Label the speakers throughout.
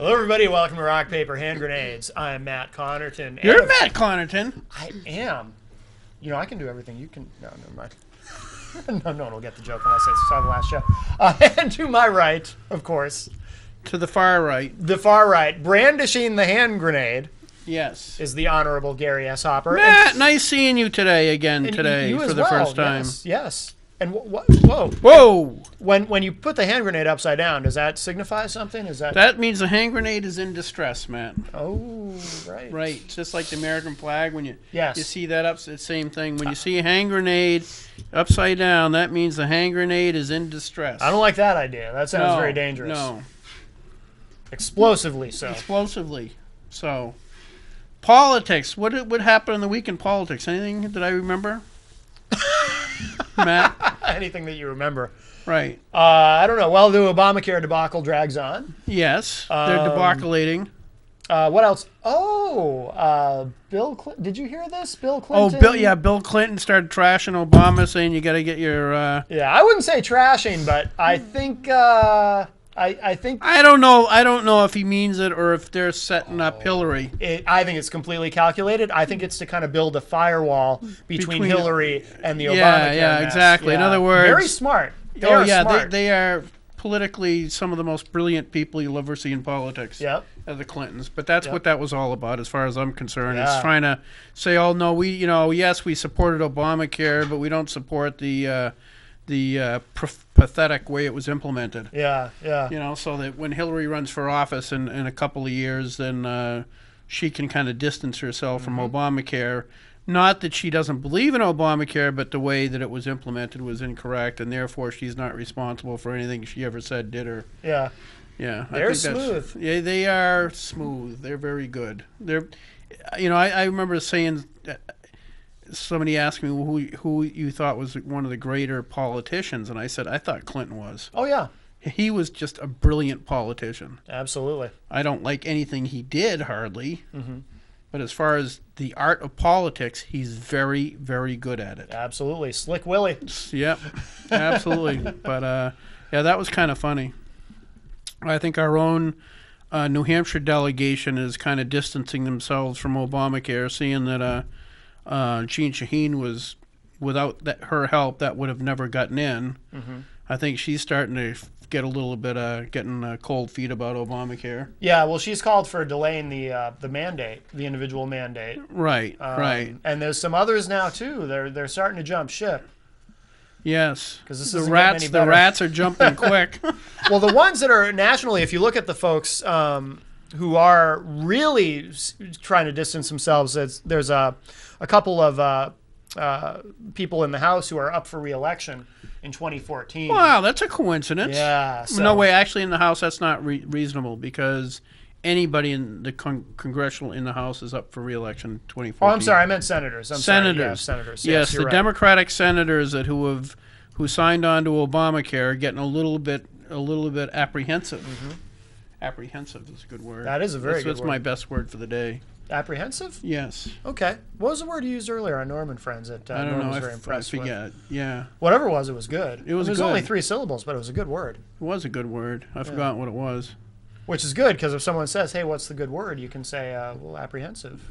Speaker 1: Hello, everybody. Welcome to Rock, Paper, Hand Grenades. I'm Matt Connarton.
Speaker 2: You're Matt Connarton.
Speaker 1: I am. You know, I can do everything. You can. No, never mind. No one will get the joke unless I saw the last show. And to my right, of course.
Speaker 2: To the far right.
Speaker 1: The far right, brandishing the hand grenade.
Speaker 2: Yes.
Speaker 1: Is the Honorable Gary S. Hopper.
Speaker 2: Matt, nice seeing you today again for the first time.
Speaker 1: Yes. And whoa.
Speaker 2: Whoa.
Speaker 1: When you put the hand grenade upside down, does that signify something?
Speaker 2: That means the hand grenade is in distress, Matt.
Speaker 1: Oh, right.
Speaker 2: Right. Just like the American flag, when you
Speaker 1: you
Speaker 2: see that it's the same thing. When you see a hand grenade upside down, that means the hand grenade is in distress.
Speaker 1: I don't like that idea. That sounds very dangerous.
Speaker 2: No.
Speaker 1: Explosively so.
Speaker 2: Explosively so. Politics. What happened in the week in politics? Anything that I remember? Matt?
Speaker 1: Anything that you remember.
Speaker 2: Right.
Speaker 1: I don't know. Well, the Obamacare debacle drags on.
Speaker 2: Yes. They're debaculating.
Speaker 1: What else? Oh, Bill Clinton. Did you hear this? Bill Clinton?
Speaker 2: Oh, Bill Clinton started trashing Obama, saying you got to get your...
Speaker 1: Yeah, I wouldn't say trashing, but I think... I think...
Speaker 2: I don't know if he means it or if they're setting up Hillary.
Speaker 1: I think it's completely calculated. I think it's to kind of build a firewall between Hillary and the Obamacare mess.
Speaker 2: Exactly. Yeah. In other words...
Speaker 1: Very smart.
Speaker 2: They are politically some of the most brilliant people you'll ever see in politics.
Speaker 1: Yep.
Speaker 2: The Clintons. But that's what that was all about as far as I'm concerned. Yeah. It's trying to say, oh, no, yes, we supported Obamacare, but we don't support the pathetic way it was implemented.
Speaker 1: Yeah.
Speaker 2: So that when Hillary runs for office in a couple of years, then she can kind of distance herself from Obamacare. Not that she doesn't believe in Obamacare, but the way that it was implemented was incorrect, and therefore she's not responsible for anything she ever said, did, or...
Speaker 1: Yeah.
Speaker 2: Yeah.
Speaker 1: They're smooth.
Speaker 2: Yeah, they are smooth. They're very good. I remember saying... Somebody asked me who you thought was one of the greater politicians, and I said I thought Clinton was.
Speaker 1: Oh, yeah.
Speaker 2: He was just a brilliant politician.
Speaker 1: Absolutely.
Speaker 2: I don't like anything he did, hardly.
Speaker 1: Mm-hmm.
Speaker 2: But as far as the art of politics, he's very, very good at it.
Speaker 1: Absolutely. Slick Willie.
Speaker 2: Yep, absolutely. But, that was kind of funny. I think our own New Hampshire delegation is kind of distancing themselves from Obamacare, seeing that Jean Shaheen was, without her help, that would have never gotten in.
Speaker 1: Mm-hmm.
Speaker 2: I think she's starting to get a little bit getting cold feet about Obamacare.
Speaker 1: Yeah, well, she's called for delaying the mandate, the individual mandate.
Speaker 2: Right, right.
Speaker 1: And there's some others now too. They're starting to jump ship.
Speaker 2: Yes,
Speaker 1: because
Speaker 2: the rats are jumping quick.
Speaker 1: Well, the ones that are nationally, if you look at the folks who are really trying to distance themselves, there's a couple of people in the House who are up for re-election in 2014.
Speaker 2: Wow, that's a coincidence.
Speaker 1: Yeah. So.
Speaker 2: No way. Actually, in the House, that's not reasonable because anybody in the congressional in the House is up for re-election in 2014.
Speaker 1: Oh, I'm sorry. I meant senators.
Speaker 2: Senators.
Speaker 1: Yeah, senators.
Speaker 2: Yes, the
Speaker 1: right.
Speaker 2: Democratic senators who signed on to Obamacare are getting a little bit apprehensive.
Speaker 1: Mm-hmm.
Speaker 2: Apprehensive is a good word.
Speaker 1: That is a very good word.
Speaker 2: That's my best word for the day.
Speaker 1: Apprehensive?
Speaker 2: Yes.
Speaker 1: Okay. What was the word you used earlier on Norman Friends that
Speaker 2: I don't
Speaker 1: Norman
Speaker 2: know.
Speaker 1: was very impressed
Speaker 2: I forget.
Speaker 1: with?
Speaker 2: Yeah.
Speaker 1: Whatever it was good.
Speaker 2: It was
Speaker 1: good.
Speaker 2: only
Speaker 1: 3 syllables, but it was a good word.
Speaker 2: It was a good word. I forgot what it was.
Speaker 1: Which is good, because if someone says, hey, what's the good word? You can say, apprehensive.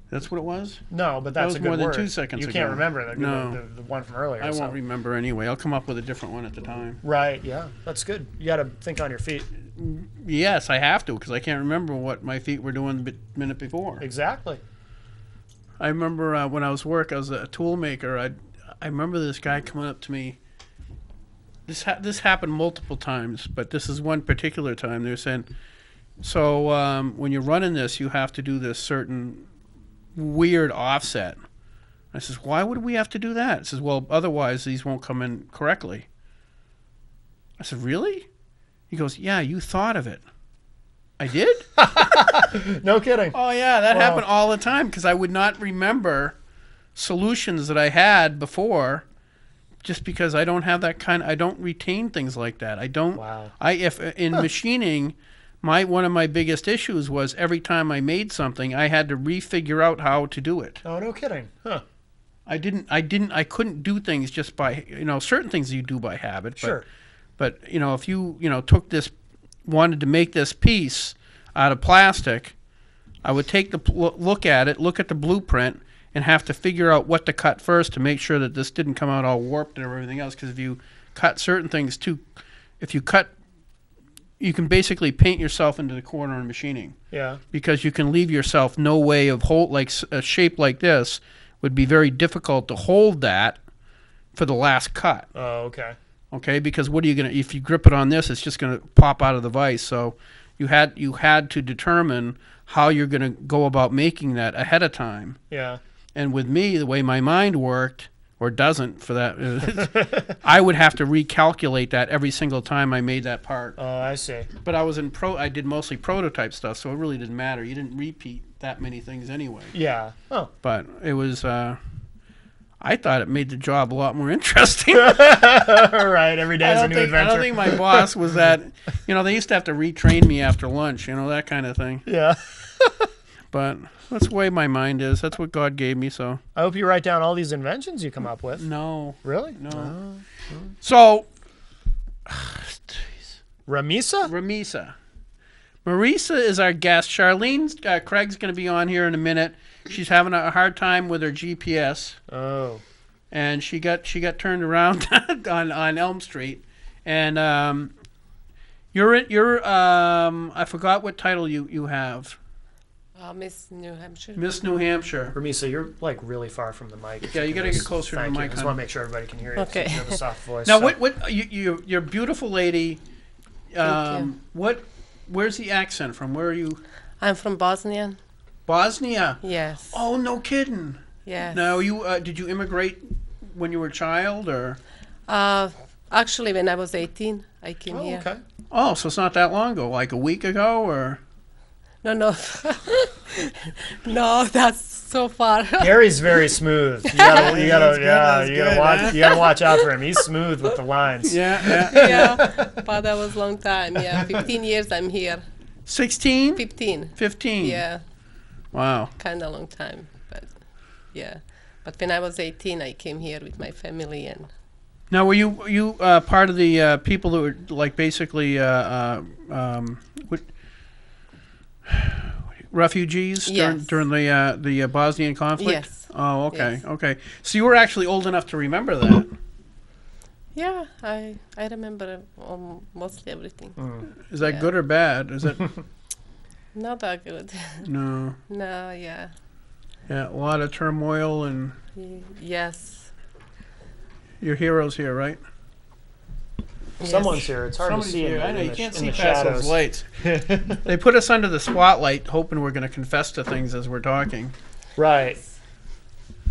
Speaker 2: That's what it was?
Speaker 1: No, but that's a good word.
Speaker 2: More than 2 seconds
Speaker 1: ago. You can't remember the one from earlier.
Speaker 2: I won't remember anyway. I'll come up with a different one at the time.
Speaker 1: Right, yeah. That's good. You got to think on your feet.
Speaker 2: Yes, I have to, because I can't remember what my feet were doing the minute before.
Speaker 1: Exactly.
Speaker 2: I remember when I was a tool maker, I remember this guy coming up to me. This happened multiple times, but this is one particular time. They're saying, so when you're running this, you have to do this certain weird offset. I says, why would we have to do that? He says, well, otherwise these won't come in correctly. I said, really? He goes, yeah, you thought of it. I did?
Speaker 1: No kidding.
Speaker 2: Oh, yeah, that happened all the time because I would not remember solutions that I had before just because I don't have I don't retain things like that. I don't.
Speaker 1: Wow.
Speaker 2: If in machining, one of my biggest issues was every time I made something, I had to refigure out how to do it.
Speaker 1: Oh, no kidding. Huh.
Speaker 2: I couldn't do things just by, certain things you do by habit.
Speaker 1: Sure.
Speaker 2: But if you, took this wanted to make this piece out of plastic, I would take look at the blueprint, and have to figure out what to cut first to make sure that this didn't come out all warped and everything else. Because if you cut certain things you can basically paint yourself into the corner in machining.
Speaker 1: Yeah.
Speaker 2: Because you can leave yourself no way of like a shape like this would be very difficult to hold that for the last cut.
Speaker 1: Oh, okay.
Speaker 2: Okay, because what are you gonna? If you grip it on this, it's just gonna pop out of the vise. So you had to determine how you're gonna go about making that ahead of time.
Speaker 1: Yeah.
Speaker 2: And with me, the way my mind worked, or doesn't for that, I would have to recalculate that every single time I made that part.
Speaker 1: Oh, I see.
Speaker 2: But I did mostly prototype stuff, so it really didn't matter. You didn't repeat that many things anyway.
Speaker 1: Yeah. Oh.
Speaker 2: But it was, I thought it made the job a lot more interesting.
Speaker 1: Right. Every day is a new adventure.
Speaker 2: I don't think my boss was that, they used to have to retrain me after lunch, that kind of thing.
Speaker 1: Yeah.
Speaker 2: But that's the way my mind is. That's what God gave me, so.
Speaker 1: I hope you write down all these inventions you come up with.
Speaker 2: No.
Speaker 1: Really?
Speaker 2: No. So,
Speaker 1: Ramisa?
Speaker 2: Marisa is our guest. Charlene, Craig's going to be on here in a minute. She's having a hard time with her GPS.
Speaker 1: Oh.
Speaker 2: And she got turned around on Elm Street. And I forgot what title you have.
Speaker 3: Miss New Hampshire.
Speaker 2: Miss New Hampshire.
Speaker 1: Ramisa, you're like really far from the mic.
Speaker 2: Yeah, you got to get closer to the mic.
Speaker 1: I just want to make sure everybody can hear you.
Speaker 3: Okay.
Speaker 1: You have a soft voice.
Speaker 2: Now,
Speaker 1: so.
Speaker 2: you're a beautiful lady. Where's the accent from? Where are you?
Speaker 3: I'm from Bosnia.
Speaker 2: Bosnia?
Speaker 3: Yes.
Speaker 2: Oh, no kidding.
Speaker 3: Yes.
Speaker 2: Now, did you immigrate when you were a child, or?
Speaker 3: Actually, when I was 18, I came here.
Speaker 1: Okay.
Speaker 2: Oh, so it's not that long ago, like a week ago, or?
Speaker 3: No. No, that's so far.
Speaker 1: Gary's very smooth. You gotta watch out for him. He's smooth with the lines.
Speaker 2: Yeah.
Speaker 3: Yeah, but that was a long time. Yeah, 15 years I'm here.
Speaker 2: 16?
Speaker 3: 15. Yeah.
Speaker 2: Wow.
Speaker 3: Kind of long time, but yeah. But when I was 18, I came here with my family and.
Speaker 2: Now, were you part of the people that were like basically refugees
Speaker 3: Yes.
Speaker 2: during the Bosnian conflict?
Speaker 3: Yes.
Speaker 2: Oh, okay,
Speaker 3: Yes.
Speaker 2: okay. So you were actually old enough to remember that.
Speaker 3: Yeah, I remember mostly everything.
Speaker 2: Is that
Speaker 3: Yeah.
Speaker 2: good or bad? Is it?
Speaker 3: Not that good.
Speaker 2: No.
Speaker 3: No, yeah.
Speaker 2: Yeah, a lot of turmoil, and
Speaker 3: Yes.
Speaker 2: your hero's here, right?
Speaker 1: Someone's here. It's hard
Speaker 2: Somebody's
Speaker 1: to see
Speaker 2: here.
Speaker 1: in
Speaker 2: I know,
Speaker 1: the,
Speaker 2: you can't
Speaker 1: in
Speaker 2: see
Speaker 1: the
Speaker 2: past
Speaker 1: shadows.
Speaker 2: those lights. They put us under the spotlight, hoping we're going to confess to things as we're talking.
Speaker 1: Right.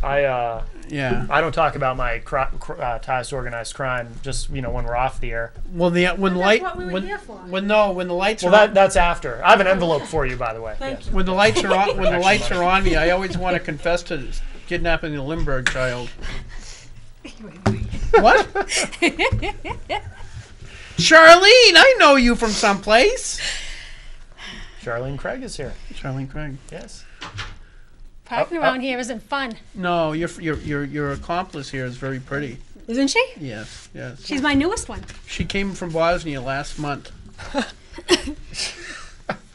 Speaker 2: Yeah.
Speaker 1: I don't talk about my ties to organized crime just when we're off the air.
Speaker 2: Well, when
Speaker 4: That's
Speaker 2: light
Speaker 4: what we were here for.
Speaker 2: when the lights
Speaker 1: Well,
Speaker 2: are on,
Speaker 1: that's after. I have an envilope for you, by the way.
Speaker 4: Thank
Speaker 1: Yes.
Speaker 2: when the lights are on me, I always want to confess to kidnapping the Lindbergh child. What? Charlene, I know you from someplace.
Speaker 1: Charlene Craig is here.
Speaker 2: Charlene Craig.
Speaker 1: Yes.
Speaker 4: Parking around here isn't fun,
Speaker 2: No, your accomplice here is very pretty.
Speaker 4: isn't she?
Speaker 2: Yes.
Speaker 4: She's my newest one.
Speaker 2: She came from Bosnia last month.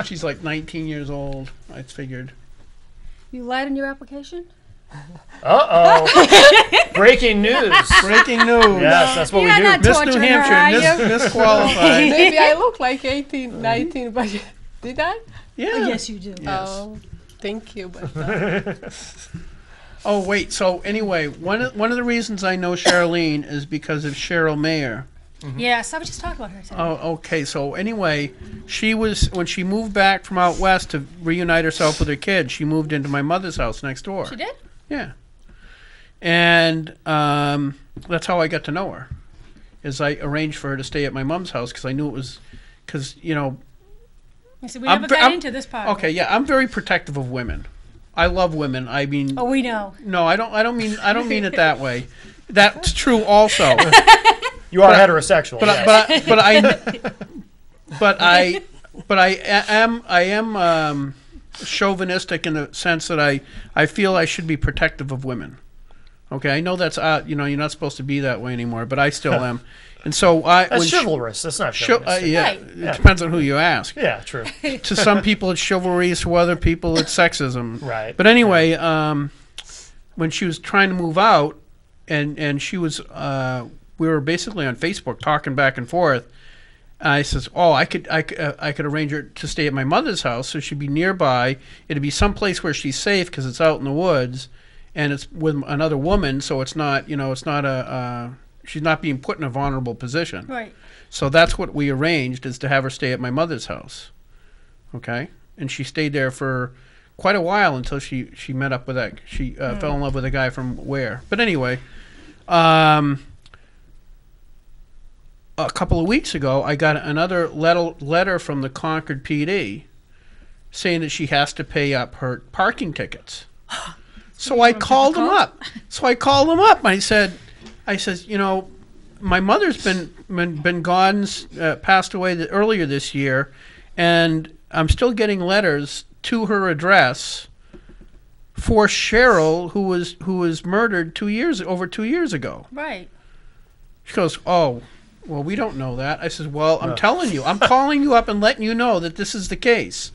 Speaker 2: She's like 19 years old, I figured.
Speaker 4: You lied in your application?
Speaker 1: Uh-oh. Breaking news.
Speaker 2: Breaking news.
Speaker 1: Yes, that's what we
Speaker 4: You're
Speaker 1: do.
Speaker 4: not
Speaker 2: Miss New
Speaker 4: torturing her, are
Speaker 2: Hampshire,
Speaker 4: you?
Speaker 2: misqualified.
Speaker 3: Maybe I look like 18, 19, but did I?
Speaker 2: Yeah.
Speaker 4: Oh, yes, you do.
Speaker 2: Yes.
Speaker 3: Oh, thank you. But
Speaker 2: Oh, wait. So anyway, one of the reasons I know Charlene is because of Cheryl Mayer.
Speaker 4: Yes, I was just talking about her today.
Speaker 2: Oh, okay. So anyway, when she moved back from out west to reunite herself with her kids, she moved into my mother's house next door.
Speaker 4: She did?
Speaker 2: Yeah. And that's how I got to know her. Is I arranged for her to stay at my mom's house because I knew it was, because
Speaker 4: You see, we never got into this part.
Speaker 2: Okay, yeah, I'm very protective of women. I love women. I mean,
Speaker 4: Oh, we know.
Speaker 2: no, I don't mean it that way. That's true also.
Speaker 1: You are heterosexual. yes.
Speaker 2: But I am chauvinistic in the sense that I feel I should be protective of women. Okay, I know that's you're not supposed to be that way anymore, but I still am. And so
Speaker 1: That's chivalrous. That's not chivalrous.
Speaker 2: yeah,
Speaker 4: Right.
Speaker 2: it depends on who you ask.
Speaker 1: Yeah, true.
Speaker 2: To some people, it's chivalry. To other people, it's sexism.
Speaker 1: Right.
Speaker 2: But anyway, when she was trying to move out, and she was, we were basically on Facebook talking back and forth. I says, "Oh, I could arrange her to stay at my mother's house, so she'd be nearby. It'd be someplace where she's safe because it's out in the woods, and it's with another woman, so it's not, it's not she's not being put in a vulnerable position.
Speaker 4: Right.
Speaker 2: So that's what we arranged, is to have her stay at my mother's house. Okay, and she stayed there for quite a while until she met up with that. She fell in love with a guy from where. But anyway, a couple of weeks ago, I got another letter from the Concord PD saying that she has to pay up her parking tickets. So I called them up. And I says, my mother's been gone, passed away earlier this year, and I'm still getting letters to her address for Cheryl, who was murdered over 2 years ago.
Speaker 4: Right.
Speaker 2: She goes, "Oh, well, we don't know that." I says, "Well, I'm telling you, I'm calling you up and letting you know that this is the case."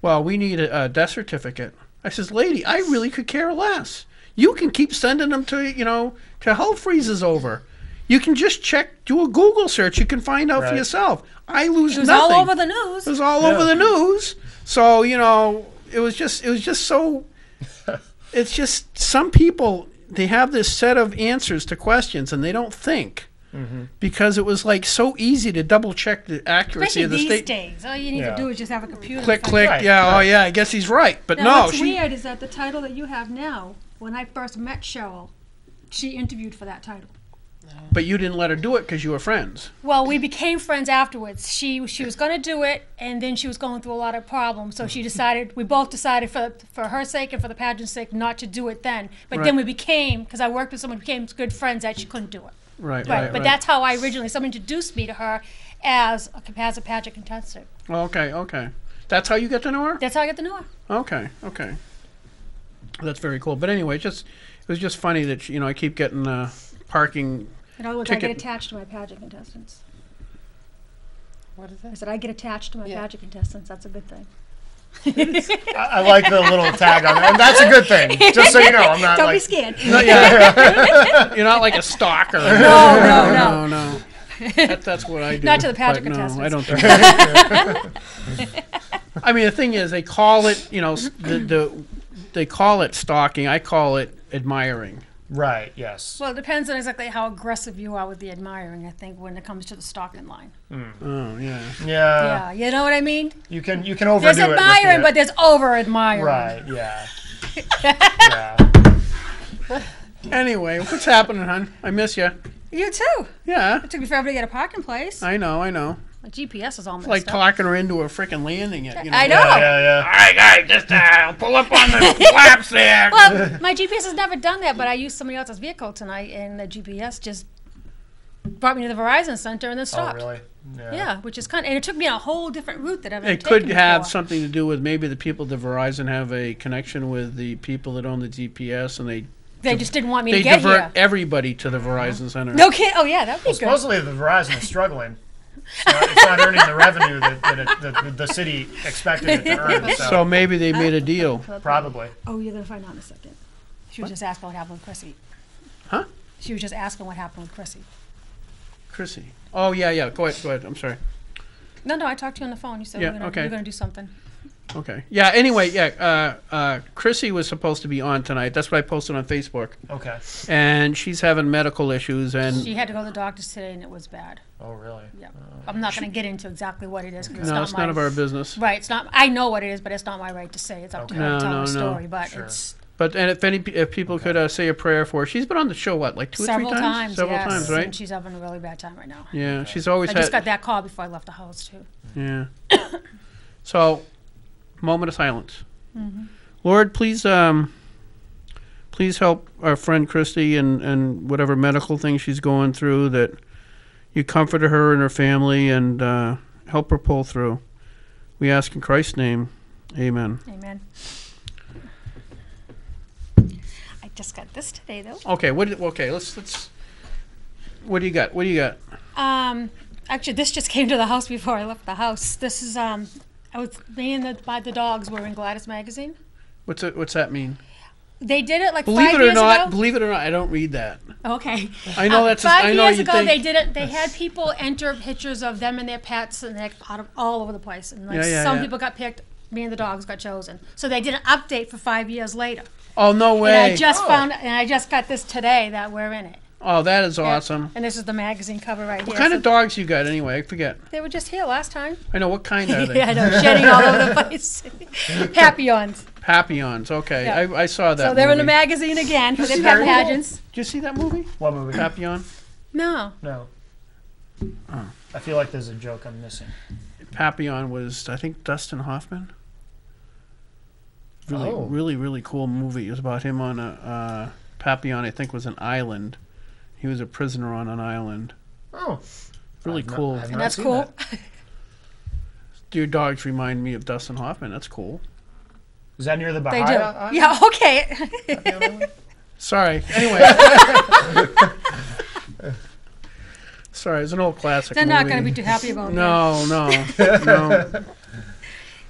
Speaker 2: "Well, we need a death certificate." I says, "Lady, I really could care less. You can keep sending them to hell freezes over. You can just do a Google search. You can find out for yourself. I lose nothing."
Speaker 4: It was all over the news.
Speaker 2: It was all over the news. So, it was just so, it's just some people, they have this set of answers to questions and they don't think. Mm-hmm. Because it was like so easy to double check the accuracy
Speaker 4: Especially
Speaker 2: of the
Speaker 4: these days. All you need to do is just have a computer.
Speaker 2: Click.
Speaker 1: Right.
Speaker 2: Yeah. Oh, yeah. I guess he's right. But
Speaker 4: now, what's weird is that the title that you have now, when I first met Cheryl, she interviewed for that title.
Speaker 2: But you didn't let her do it because you were friends.
Speaker 4: Well, we became friends afterwards. She was going to do it, and then she was going through a lot of problems. So we both decided for her sake and for the pageant's sake not to do it then. But then we became, because I worked with someone, became good friends that she couldn't do it.
Speaker 2: Right.
Speaker 4: But that's how someone introduced me to her as a pageant contestant.
Speaker 2: Okay. That's how you get to know her?
Speaker 4: That's how I got to know her.
Speaker 2: Okay. That's very cool. But anyway, it was just funny that, I keep getting parking.
Speaker 4: In other words,
Speaker 2: ticket.
Speaker 4: I get attached to my pageant contestants.
Speaker 3: What is that?
Speaker 4: I said I get attached to my pageant contestants. That's a good thing.
Speaker 1: I like the little tag on there, and that's a good thing. Just so you know, I'm not.
Speaker 4: Don't be scared.
Speaker 2: You're not like a stalker. No. That's what I do.
Speaker 4: Not to the pageant contestants.
Speaker 2: No, I don't think. I mean, the thing is, they call it, they call it stalking. I call it admiring.
Speaker 1: Right. Yes.
Speaker 4: Well, it depends on exactly how aggressive you are with the admiring. I think when it comes to the stalking line.
Speaker 2: Oh yeah.
Speaker 4: Yeah. You know what I mean?
Speaker 1: You can overdo
Speaker 4: there's
Speaker 1: it.
Speaker 4: There's admiring, but there's over admiring.
Speaker 1: Right. Yeah.
Speaker 2: Anyway, what's happening, hon? I miss you.
Speaker 4: You too.
Speaker 2: Yeah.
Speaker 4: It took me forever to get a parking place.
Speaker 2: I know.
Speaker 4: My GPS is all messed
Speaker 2: It's like
Speaker 4: up.
Speaker 2: talking her into a freaking landing.
Speaker 4: I know.
Speaker 1: Yeah.
Speaker 2: All right, guys, just pull up on the flaps there.
Speaker 4: Well, my GPS has never done that, but I used somebody else's vehicle tonight, and the GPS just brought me to the Verizon Center and then stopped.
Speaker 1: Oh, really?
Speaker 4: Yeah, which is and it took me a whole different route that I've never
Speaker 2: It could
Speaker 4: taken
Speaker 2: have
Speaker 4: before.
Speaker 2: something to do with maybe the people at Verizon have a connection with the people that own the GPS, and
Speaker 4: They just didn't want me to
Speaker 2: they
Speaker 4: get
Speaker 2: divert
Speaker 4: here.
Speaker 2: everybody to the Verizon Center.
Speaker 4: No kid. Oh yeah, that'd be
Speaker 1: Well,
Speaker 4: good.
Speaker 1: supposedly the Verizon is struggling. It's not earning the revenue that the city expected it to earn.
Speaker 2: So maybe they made a deal.
Speaker 1: Probably.
Speaker 4: Oh, you're gonna find out in a second. She was just asking what happened with Chrissy.
Speaker 2: Huh?
Speaker 4: She was just asking what happened with Chrissy.
Speaker 2: Chrissy. Oh yeah. Go ahead. I'm sorry.
Speaker 4: No, I talked to you on the phone. You said
Speaker 2: Yeah,
Speaker 4: you're gonna do something.
Speaker 2: Okay. Yeah. Anyway, Chrissy was supposed to be on tonight. That's what I posted on Facebook.
Speaker 1: Okay.
Speaker 2: And she's having medical issues, and
Speaker 4: She had to go to the doctor's today, and it was bad.
Speaker 1: Oh, really?
Speaker 4: Yeah. I'm not going to get into exactly what it is. 'Cause
Speaker 2: no, it's none of our business.
Speaker 4: Right. It's not. I know what it is, but it's not my right to say. It's up to her to tell the story. But
Speaker 1: Sure.
Speaker 4: it's
Speaker 2: But if people could say a prayer for her, she's been on the show like two or three
Speaker 4: several times.
Speaker 2: several
Speaker 4: yes,
Speaker 2: times, right?
Speaker 4: And she's having a really bad time right now.
Speaker 2: Yeah, she's always
Speaker 4: I
Speaker 2: had.
Speaker 4: just got that call before I left the house too.
Speaker 2: Yeah. So, moment of silence.
Speaker 4: Mm-hmm.
Speaker 2: Lord, please help our friend Christy and whatever medical thing she's going through, that you comfort her and her family and help her pull through. We ask in Christ's name. Amen.
Speaker 4: Amen. I just got this today though.
Speaker 2: Okay. Okay. Let's. What do you got? What do you got?
Speaker 4: Actually, this just came to the house before I left the house. This is me and the dogs were in Gladys magazine.
Speaker 2: What's that mean?
Speaker 4: They did it like
Speaker 2: Believe
Speaker 4: 5
Speaker 2: it or
Speaker 4: years
Speaker 2: not,
Speaker 4: ago.
Speaker 2: believe it or not, I don't read that.
Speaker 4: Okay.
Speaker 2: I know that's.
Speaker 4: 5
Speaker 2: I know
Speaker 4: years
Speaker 2: you
Speaker 4: ago,
Speaker 2: think.
Speaker 4: they did it. They had people enter pictures of them and their pets, and they're all over the place. And like some people got picked. Me and the dogs got chosen. So they did an update for 5 years later.
Speaker 2: Oh no way!
Speaker 4: And I just got this today that we're in it.
Speaker 2: Oh, that is awesome.
Speaker 4: And this is the magazine cover right here.
Speaker 2: What kind of dogs you got anyway? I forget.
Speaker 4: They were just here last time.
Speaker 2: I know. What kind are they?
Speaker 4: Yeah, I know, shedding all over the place. Papillons.
Speaker 2: Papillons. Okay,
Speaker 4: Yeah.
Speaker 2: I saw that.
Speaker 4: So they're in the
Speaker 2: movie.
Speaker 4: magazine again for their
Speaker 1: see
Speaker 4: pet
Speaker 1: that?
Speaker 4: pageants.
Speaker 2: Did you see that movie?
Speaker 1: What movie?
Speaker 2: Papillon.
Speaker 4: No.
Speaker 1: No.
Speaker 2: Oh.
Speaker 1: I feel like there's a joke I'm missing.
Speaker 2: Papillon was, I think, Dustin Hoffman. Really,
Speaker 1: Oh.
Speaker 2: really cool movie. It was about him on a Papillon. I think was an island. He was a prisoner on an island.
Speaker 1: Oh.
Speaker 2: Really cool.
Speaker 1: I've
Speaker 4: And
Speaker 1: not
Speaker 4: that's
Speaker 1: seen
Speaker 4: cool.
Speaker 1: that.
Speaker 2: Your dogs remind me of Dustin Hoffman. That's cool.
Speaker 1: Is that near the
Speaker 4: They
Speaker 1: Bahia
Speaker 4: do.
Speaker 1: Island?
Speaker 4: Yeah, okay.
Speaker 1: Papillon Island?
Speaker 2: Sorry. Anyway. Sorry, it's an old classic
Speaker 4: They're
Speaker 2: movie.
Speaker 4: not going to be too happy about that.
Speaker 2: No.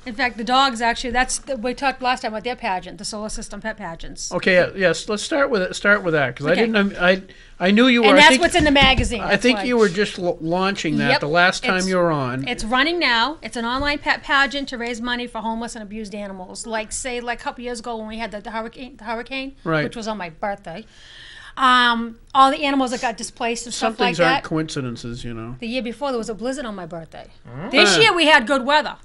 Speaker 4: In fact, the dogs actually, we talked last time about their pageant, the solar system pet pageants.
Speaker 2: Okay. Yes. Let's start with it. Start with that because
Speaker 4: Okay.
Speaker 2: I knew you were.
Speaker 4: And
Speaker 2: I
Speaker 4: that's
Speaker 2: think,
Speaker 4: what's in the magazine.
Speaker 2: I
Speaker 4: That's
Speaker 2: think
Speaker 4: why.
Speaker 2: you were just launching that
Speaker 4: Yep.
Speaker 2: the last time
Speaker 4: It's-
Speaker 2: you were on.
Speaker 4: It's running now. It's an online pet pageant to raise money for homeless and abused animals. Like a couple years ago when we had the hurricane,
Speaker 2: Right.
Speaker 4: which was on my birthday. All the animals that got displaced and
Speaker 2: Some
Speaker 4: stuff like
Speaker 2: things aren't
Speaker 4: that.
Speaker 2: coincidences, you know.
Speaker 4: The year before there was a blizzard on my birthday. This year we had good weather.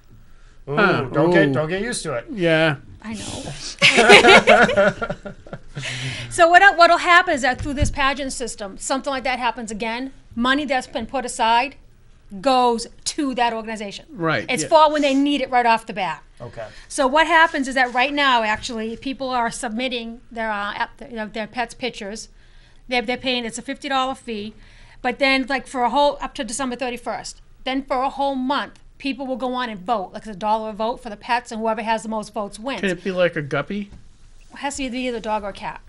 Speaker 1: Ooh,
Speaker 2: Huh.
Speaker 1: don't get used to it.
Speaker 2: Yeah.
Speaker 4: I know. So what'll happen is that through this pageant system, something like that happens again. Money that's been put aside goes to that organization.
Speaker 2: Right.
Speaker 4: It's
Speaker 2: yeah.
Speaker 4: for when they need it right off the bat.
Speaker 1: Okay.
Speaker 4: So what happens is that right now, actually, people are submitting their pets' pictures. They're paying, it's a $50 fee, but then like for a whole up to December 31st. Then for a whole month, people will go on and vote. Like it's $1 a vote for the pets, and whoever has the most votes wins.
Speaker 2: Can it be like a guppy?
Speaker 4: It has to be either a dog or a cat.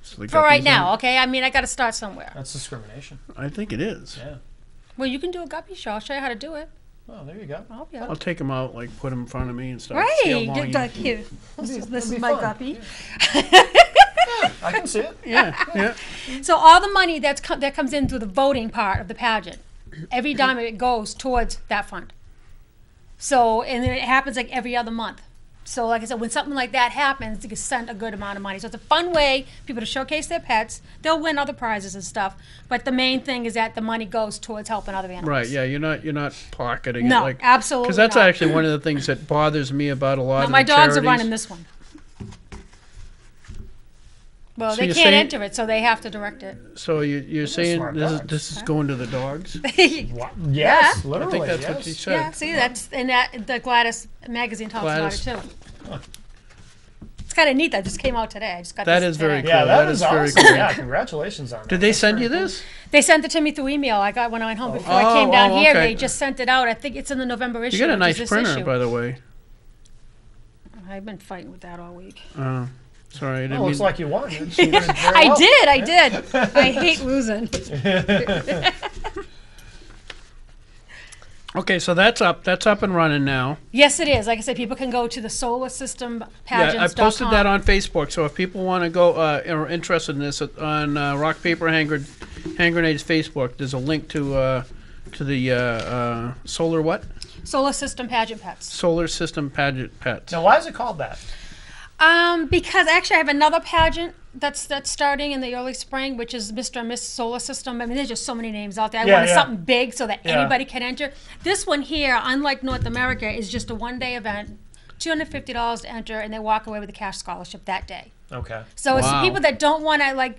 Speaker 2: So the
Speaker 4: For right
Speaker 2: guppies
Speaker 4: now,
Speaker 2: are-
Speaker 4: okay? I mean, I got to start somewhere.
Speaker 1: That's discrimination.
Speaker 2: I think it is.
Speaker 1: Yeah.
Speaker 4: Well, you can do a guppy show. I'll show you how to do it.
Speaker 1: Oh, there you go.
Speaker 4: I'll help you
Speaker 2: I'll
Speaker 4: out.
Speaker 2: take them out, like put them in front of me and stuff.
Speaker 4: Right.
Speaker 2: See how long
Speaker 4: Get
Speaker 2: you-
Speaker 4: like, here. This is
Speaker 1: be
Speaker 4: my
Speaker 1: fun.
Speaker 4: guppy.
Speaker 1: I can see it.
Speaker 2: Yeah.
Speaker 4: So all the money that comes in through the voting part of the pageant, every dime of it goes towards that fund. So, and then it happens like every other month. So like I said, when something like that happens, you can send a good amount of money. So it's a fun way for people to showcase their pets. They'll win other prizes and stuff. But the main thing is that the money goes towards helping other animals.
Speaker 2: Right. Yeah. You're not pocketing
Speaker 4: No,
Speaker 2: it. Like,
Speaker 4: absolutely
Speaker 2: Because that's
Speaker 4: not.
Speaker 2: actually one of the things that bothers me about a lot
Speaker 4: No,
Speaker 2: of
Speaker 4: my
Speaker 2: the
Speaker 4: dogs are
Speaker 2: charities.
Speaker 4: running this one. Well,
Speaker 2: So
Speaker 4: they
Speaker 2: you're
Speaker 4: can't
Speaker 2: saying-
Speaker 4: enter it, so they have to direct it.
Speaker 2: So you're saying
Speaker 1: smart
Speaker 2: this
Speaker 1: dogs.
Speaker 2: this is going to the dogs?
Speaker 1: What? Yes,
Speaker 2: I
Speaker 1: literally.
Speaker 2: think that's
Speaker 1: yes.
Speaker 2: what you said.
Speaker 4: Yeah, see, that's and that the Gladys magazine talks
Speaker 2: Gladys.
Speaker 4: about it too. It's kind of neat. That just came out today. I just got
Speaker 2: That
Speaker 4: this
Speaker 2: is very
Speaker 4: today.
Speaker 1: Yeah,
Speaker 2: Cool,
Speaker 1: that
Speaker 2: that
Speaker 1: is
Speaker 2: is very
Speaker 1: awesome.
Speaker 2: cool.
Speaker 1: Yeah, congratulations on that.
Speaker 2: Did they
Speaker 1: That's
Speaker 2: send
Speaker 1: very
Speaker 2: you
Speaker 1: cool.
Speaker 2: this?
Speaker 4: They sent it to me through email. I got when I went home before I came
Speaker 2: Oh,
Speaker 4: down
Speaker 2: oh,
Speaker 4: here.
Speaker 2: okay.
Speaker 4: They just sent it out. I think it's in the November issue.
Speaker 2: You got a
Speaker 4: which
Speaker 2: nice
Speaker 4: is this
Speaker 2: printer,
Speaker 4: issue.
Speaker 2: by the way.
Speaker 4: I've been fighting with that all week.
Speaker 2: Sorry, I didn't
Speaker 1: Oh, looks
Speaker 2: mean-
Speaker 1: like you won. You did very
Speaker 4: I
Speaker 1: well.
Speaker 4: did. I hate losing.
Speaker 2: Okay, so that's up and running now.
Speaker 4: Yes, it is. Like I said, people can go to the solar system pageants.
Speaker 2: Yeah, I posted that on Facebook. So if people want to go are interested in this on Rock Paper Hand Grenade's Facebook, there's a link to the solar what?
Speaker 4: Solar system pageant pets.
Speaker 2: Solar System Pageant Pets.
Speaker 1: Now, why is it called that?
Speaker 4: Because actually I have another pageant that's starting in the early spring, which is Mr. and Miss Solar System. I mean, there's just so many names out there. I
Speaker 1: Yeah,
Speaker 4: wanted
Speaker 1: yeah.
Speaker 4: something big so that
Speaker 1: Yeah.
Speaker 4: anybody can enter. This one here, unlike North America, is just a one-day event, $250 to enter, and they walk away with a cash scholarship that day.
Speaker 1: Okay.
Speaker 4: So it's
Speaker 2: Wow.
Speaker 4: people that don't want to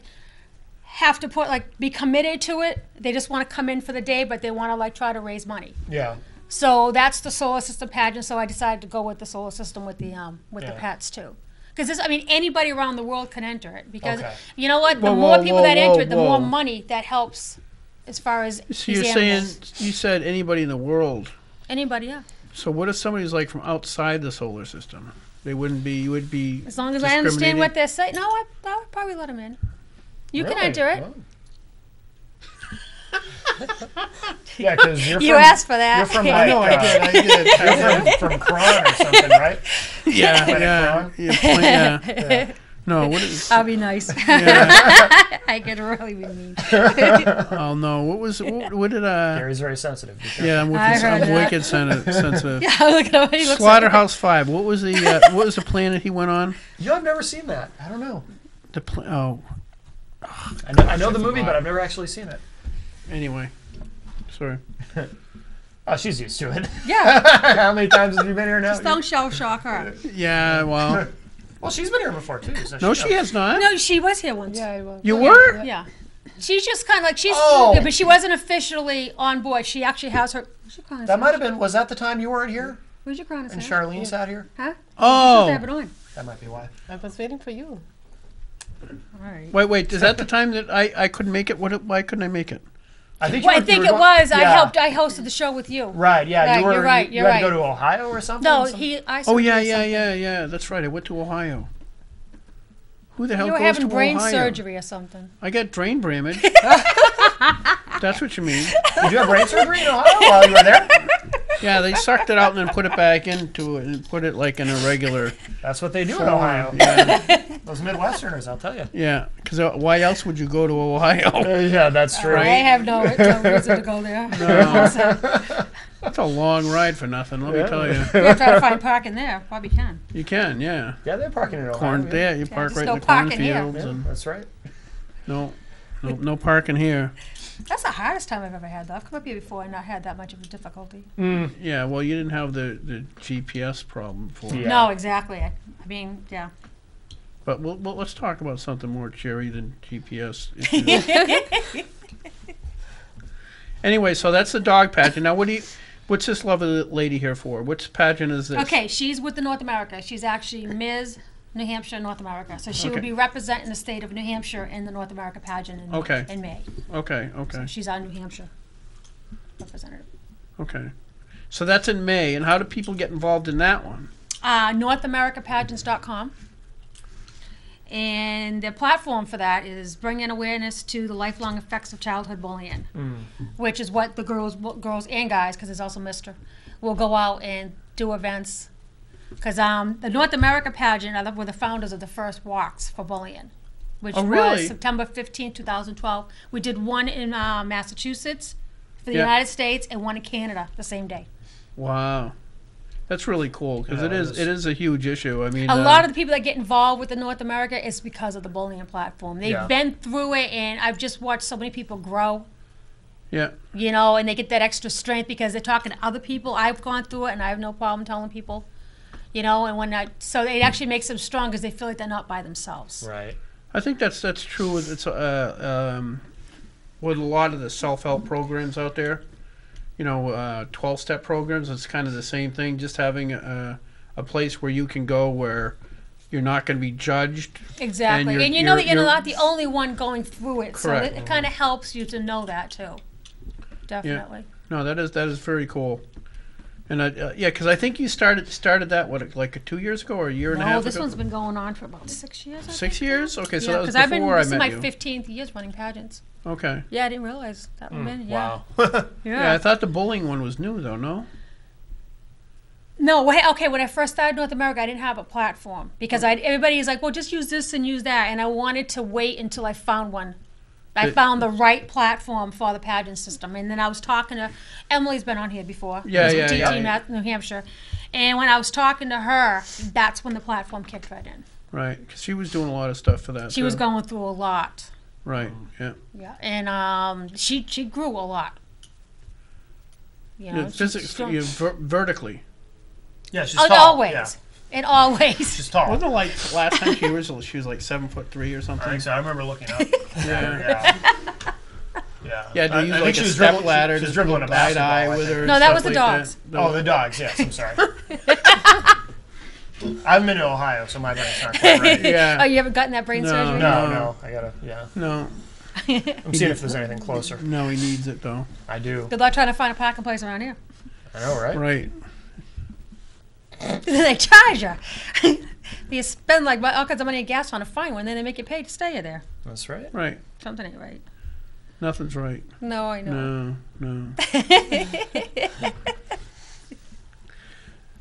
Speaker 4: have to be committed to it. They just want to come in for the day, but they want to try to raise money.
Speaker 1: Yeah.
Speaker 4: So that's the solar system pageant. So I decided to go with the solar system with the
Speaker 1: Yeah.
Speaker 4: pets too. Because anybody around the world can enter it. Because
Speaker 1: Okay.
Speaker 4: you know what? The
Speaker 2: Whoa,
Speaker 4: more
Speaker 2: whoa,
Speaker 4: people
Speaker 2: whoa,
Speaker 4: that enter it, the
Speaker 2: whoa.
Speaker 4: more money that helps as far as
Speaker 2: So
Speaker 4: these
Speaker 2: you're saying
Speaker 4: animals.
Speaker 2: you said anybody in the world.
Speaker 4: Anybody, yeah.
Speaker 2: So what if somebody's from outside the solar system? They wouldn't be. You would be.
Speaker 4: As long as I understand what
Speaker 2: discriminating?
Speaker 4: they're saying. No, I would probably let them in. You can
Speaker 1: Really?
Speaker 4: enter it.
Speaker 1: Oh. Yeah, because
Speaker 4: You asked for that.
Speaker 1: You're from
Speaker 2: I know I did.
Speaker 1: You're from Cron or something, right?
Speaker 2: Yeah,
Speaker 1: Planet
Speaker 2: yeah,
Speaker 1: Cron?
Speaker 2: yeah. No, what is?
Speaker 4: I'll be nice.
Speaker 2: Yeah.
Speaker 4: I could really be mean.
Speaker 2: Oh no, what did
Speaker 1: Gary's very sensitive. Be careful.
Speaker 2: Yeah,
Speaker 4: I heard
Speaker 2: I'm
Speaker 4: that.
Speaker 2: wicked sensitive.
Speaker 4: Yeah, look at him. He looks
Speaker 2: Slaughterhouse 5. What was the planet he went on?
Speaker 1: I've never seen that. I don't know. I know the movie, but I've never actually seen it.
Speaker 2: Anyway, sorry.
Speaker 1: Oh, she's used to it.
Speaker 4: Yeah.
Speaker 1: How many times have you been here now?
Speaker 4: Just don't shell shock her.
Speaker 2: Yeah, well,
Speaker 1: Well, she's been here before too. So
Speaker 2: no, she has not.
Speaker 4: No, she was here once.
Speaker 3: Yeah, I was.
Speaker 2: You were?
Speaker 4: Yeah. She's just kind of like
Speaker 1: Oh.
Speaker 4: but she wasn't officially on board. She actually has her. Where's your crown?
Speaker 1: That might have been. Was that the time you weren't here
Speaker 4: Where's your crown?
Speaker 1: and Charlene sat here?
Speaker 4: Huh? She doesn't have
Speaker 2: Oh,
Speaker 4: it on.
Speaker 1: That might be why.
Speaker 3: I was waiting for you.
Speaker 4: All right.
Speaker 2: wait. Is that the time that I couldn't make it? Why couldn't I make it?
Speaker 1: I think.
Speaker 4: Well, I
Speaker 1: you
Speaker 4: think
Speaker 1: were
Speaker 4: it
Speaker 1: going-
Speaker 4: was.
Speaker 1: Yeah.
Speaker 4: I hosted the show with you.
Speaker 1: Right. Yeah.
Speaker 4: Right,
Speaker 1: You were.
Speaker 4: you're right,
Speaker 1: You
Speaker 4: you're
Speaker 1: had to
Speaker 4: right.
Speaker 1: go to Ohio or something.
Speaker 4: No,
Speaker 1: Some-
Speaker 4: I.
Speaker 2: Oh yeah,
Speaker 4: said something.
Speaker 2: yeah. That's right. I went to Ohio. Who the hell
Speaker 4: You were
Speaker 2: goes
Speaker 4: having
Speaker 2: to
Speaker 4: brain
Speaker 2: Ohio?
Speaker 4: surgery or something.
Speaker 2: I got brain damage. That's what you mean.
Speaker 1: Did you have brain surgery in Ohio while you were there?
Speaker 2: Yeah, they sucked it out and then put it back into it and put it like in a regular
Speaker 1: That's what they do in
Speaker 2: form.
Speaker 1: Ohio.
Speaker 2: Yeah,
Speaker 1: Those Midwesterners, I'll tell you.
Speaker 2: yeah. Because why else would you go to Ohio?
Speaker 1: Yeah, that's true.
Speaker 4: I have no reason to go there.
Speaker 2: No. That's a long ride for nothing. Let me tell you.
Speaker 4: We're trying to find parking there. Probably can.
Speaker 2: You can, yeah.
Speaker 1: Yeah, they're parking in Ohio.
Speaker 2: Corn
Speaker 1: yeah.
Speaker 2: there, you park
Speaker 4: just
Speaker 2: right
Speaker 4: no
Speaker 2: in the
Speaker 4: parking here.
Speaker 2: cornfields,
Speaker 1: Yeah,
Speaker 2: and
Speaker 1: that's right.
Speaker 2: no parking here.
Speaker 4: That's the hardest time I've ever had, though. I've come up here before and not had that much of a difficulty.
Speaker 2: Yeah, well, you didn't have the GPS problem before.
Speaker 1: Yeah.
Speaker 4: No, exactly. I mean, yeah.
Speaker 2: But let's talk about something more cheery than GPS issues. Anyway, so that's the dog pageant. Now, what's this lovely lady here for? Which pageant is this?
Speaker 4: Okay, she's with the North America. She's actually Ms. New Hampshire, North America. So she will
Speaker 2: Okay.
Speaker 4: be representing the state of New Hampshire in the North America pageant in May.
Speaker 2: Okay.
Speaker 4: So she's our New Hampshire representative.
Speaker 2: Okay. So that's in May, and how do people get involved in that one?
Speaker 4: NorthAmericaPageants.com. And the platform for that is bringing awareness to the lifelong effects of childhood bullying, which is what the girls and guys, because there's also Mister, will go out and do events. Because the North America pageant were the founders of the first walks for bullying, which
Speaker 2: Oh, really?
Speaker 4: was September 15, 2012. We did one in Massachusetts for the
Speaker 2: Yeah.
Speaker 4: United States and one in Canada the same day.
Speaker 2: Wow. That's really cool, because
Speaker 1: Yeah,
Speaker 2: it is a huge issue. I mean,
Speaker 4: A lot of the people that get involved with the North America is because of the bullying platform. They've
Speaker 1: Yeah.
Speaker 4: been through it, and I've just watched so many people grow,
Speaker 2: yeah.
Speaker 4: you know, and they get that extra strength because they're talking to other people. I've gone through it, and I have no problem telling people, you know, and so it actually makes them strong because they feel like they're not by themselves.
Speaker 1: Right.
Speaker 2: I think that's true. It's with a lot of the self-help programs out there. You know, 12-step programs. It's kind of the same thing. Just having a place where you can go where you're not going to be judged.
Speaker 4: Exactly,
Speaker 2: you're-
Speaker 4: and you know that you're
Speaker 2: you're-
Speaker 4: not the only one going through it,
Speaker 2: Correct.
Speaker 4: so it kind of helps you to know that too. Definitely.
Speaker 2: No, that is very cool. And because I think you started that like 2 years ago or a year and a
Speaker 4: No,
Speaker 2: half
Speaker 4: this
Speaker 2: ago.
Speaker 4: one's been going on for about 6 years. I
Speaker 2: 6
Speaker 4: think.
Speaker 2: years? Okay, so
Speaker 4: Yeah,
Speaker 2: that was
Speaker 4: because
Speaker 2: before I
Speaker 4: this is
Speaker 2: met
Speaker 4: my
Speaker 2: you.
Speaker 4: 15th years running pageants.
Speaker 2: Okay.
Speaker 4: Yeah, I didn't realize that would have been. Yeah.
Speaker 1: Wow.
Speaker 2: Yeah, I thought the bullying one was new though. No.
Speaker 4: No, okay. When I first started North America, I didn't have a platform because everybody is like, well, just use this and use that, and I wanted to wait until I found one. I found the right platform for the pageant system, and then I was talking to Emily's been on here before.
Speaker 2: Yeah,
Speaker 4: Who's
Speaker 2: yeah,
Speaker 4: with
Speaker 2: yeah.
Speaker 4: TT New Hampshire, and when I was talking to her, that's when the platform kicked right in.
Speaker 2: Right, because she was doing a lot of stuff for that.
Speaker 4: She was
Speaker 2: too.
Speaker 4: going through a lot.
Speaker 2: Right. Yeah.
Speaker 4: Yeah, and she grew a lot. You know,
Speaker 2: Vertically.
Speaker 1: Yeah, she's
Speaker 4: oh,
Speaker 1: tall.
Speaker 4: always,
Speaker 1: Yeah.
Speaker 4: and always.
Speaker 1: She's tall.
Speaker 2: Wasn't it like last time she was like 7'3" or
Speaker 1: I
Speaker 2: something?
Speaker 1: think so. I remember looking up.
Speaker 2: Yeah.
Speaker 1: Yeah.
Speaker 2: Yeah, to use
Speaker 1: I
Speaker 2: like
Speaker 1: think
Speaker 2: a
Speaker 1: she was
Speaker 2: step
Speaker 1: dribbling-
Speaker 2: ladder
Speaker 1: She was
Speaker 2: to
Speaker 1: dribbling a
Speaker 2: guide
Speaker 1: basketball.
Speaker 2: eye
Speaker 1: I
Speaker 2: with
Speaker 1: think.
Speaker 2: her.
Speaker 4: No,
Speaker 2: and
Speaker 4: that
Speaker 2: stuff
Speaker 4: was the
Speaker 2: like
Speaker 4: dogs.
Speaker 1: Oh, the dogs. Yes, I'm sorry. I've been to Ohio, so my brain's not quite right.
Speaker 2: Yeah.
Speaker 4: Oh, you haven't gotten that brain
Speaker 2: No.
Speaker 4: surgery?
Speaker 1: No, I gotta. Yeah.
Speaker 2: No,
Speaker 1: I'm seeing if there's anything closer.
Speaker 2: no, he needs it though.
Speaker 1: I do.
Speaker 4: Good luck trying to find a parking place around here.
Speaker 1: I know, right?
Speaker 2: Right.
Speaker 4: They charge you. You spend like all kinds of money in gas on to find one, then they make you pay to stay there.
Speaker 1: That's right.
Speaker 2: Right.
Speaker 4: Something ain't right.
Speaker 2: Nothing's right.
Speaker 4: No, I know.
Speaker 2: No.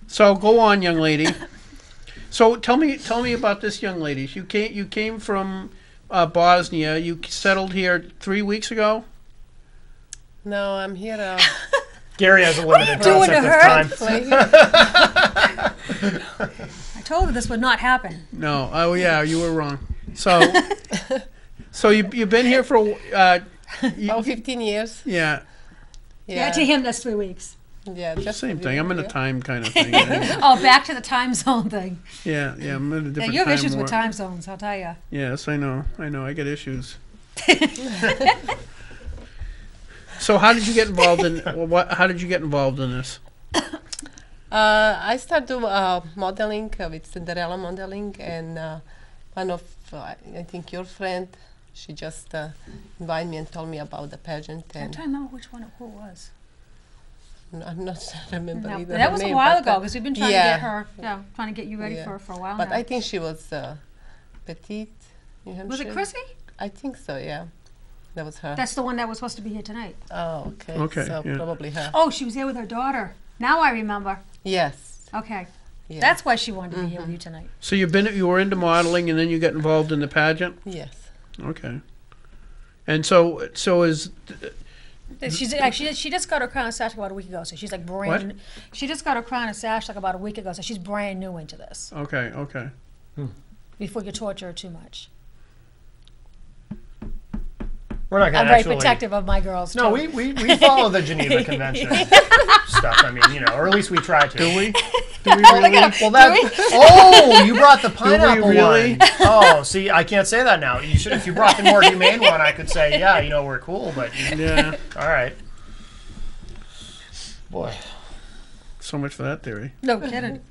Speaker 2: So go on, young lady. So tell me about this young lady. You came from Bosnia. You settled here 3 weeks ago.
Speaker 3: No, I'm here.
Speaker 1: Gary has a limited
Speaker 4: doing to
Speaker 1: concept of time.
Speaker 4: I told her this would not happen.
Speaker 2: No. Oh yeah, you were wrong. So you've been here for
Speaker 3: About 15 years.
Speaker 2: yeah.
Speaker 4: Yeah, to him that's 3 weeks.
Speaker 3: Yeah, just
Speaker 2: Same
Speaker 3: a
Speaker 2: thing. I'm in a
Speaker 3: bit,
Speaker 2: time kind of thing. Yeah,
Speaker 4: Oh, back to the time zone thing.
Speaker 2: yeah. I'm in a
Speaker 4: Yeah,
Speaker 2: different
Speaker 4: you have
Speaker 2: time
Speaker 4: issues with
Speaker 2: warp.
Speaker 4: time zones, I'll tell you.
Speaker 2: Yes, I know. I get issues. So how did you get involved in how did you get involved in this?
Speaker 3: I started modeling with Cinderella modeling, and one of I think your friend, she just invited me and told me about the pageant,
Speaker 4: I'm
Speaker 3: and
Speaker 4: trying to remember who it was.
Speaker 3: I'm not remember
Speaker 4: No,
Speaker 3: either.
Speaker 4: that
Speaker 3: her
Speaker 4: was a
Speaker 3: name,
Speaker 4: while
Speaker 3: but,
Speaker 4: ago because we've been trying to
Speaker 3: yeah.
Speaker 4: get her, trying to get you ready
Speaker 3: Yeah.
Speaker 4: for a while
Speaker 3: But
Speaker 4: now.
Speaker 3: I think she was petite. New Hampshire.
Speaker 4: Was it Chrissy?
Speaker 3: I think so. Yeah, that was her.
Speaker 4: That's the one that was supposed to be here tonight.
Speaker 3: Oh, okay.
Speaker 2: Okay,
Speaker 3: So
Speaker 2: yeah.
Speaker 3: probably her.
Speaker 4: Oh, she was here with her daughter. Now I remember.
Speaker 3: Yes.
Speaker 4: Okay.
Speaker 3: Yeah.
Speaker 4: That's why she wanted to be here with you tonight.
Speaker 2: So you were into modeling and then you got involved in the pageant?
Speaker 3: Yes.
Speaker 2: Okay. And so is
Speaker 4: She just got her crown and sash about a week ago, so she's like brand.
Speaker 2: What?
Speaker 4: She just got her crown and sash like about a week ago, so she's brand new into this.
Speaker 2: okay.
Speaker 4: Before you torture her too much.
Speaker 1: We're not
Speaker 4: I'm
Speaker 1: going to
Speaker 4: very
Speaker 1: actually.
Speaker 4: protective of my girls.
Speaker 1: No,
Speaker 4: too.
Speaker 1: we follow the Geneva Convention stuff. I mean, or at least we try to.
Speaker 2: Do we? Do we
Speaker 4: Oh, look
Speaker 2: really?
Speaker 4: at him.
Speaker 1: Well, that. Oh, you brought the pineapple
Speaker 2: really?
Speaker 1: one. Oh, see, I can't say that now. You should, if you brought the more humane one, I could say, yeah, we're cool. But
Speaker 2: Yeah.
Speaker 1: all right, boy.
Speaker 2: So much for that theory.
Speaker 4: No kidding.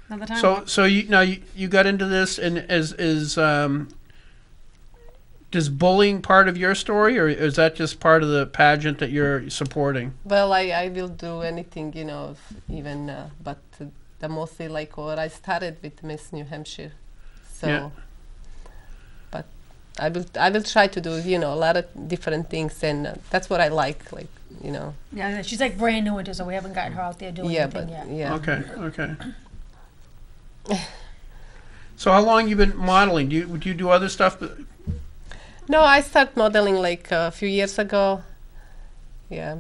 Speaker 4: Another time.
Speaker 2: So you got into this, and is bullying part of your story, or is that just part of the pageant that you're supporting?
Speaker 3: Well, I will do anything, even, but the mostly like what I started with Miss New Hampshire. So,
Speaker 2: Yeah.
Speaker 3: but I will try to do, a lot of different things, and that's what I like,
Speaker 4: Yeah, she's like brand new into it, so we haven't gotten her out there doing
Speaker 3: yeah,
Speaker 4: anything
Speaker 3: but
Speaker 4: yet.
Speaker 3: yeah.
Speaker 2: Okay. So how long you been modeling? Would you do other stuff?
Speaker 3: No, I started modeling like a few years ago. Yeah,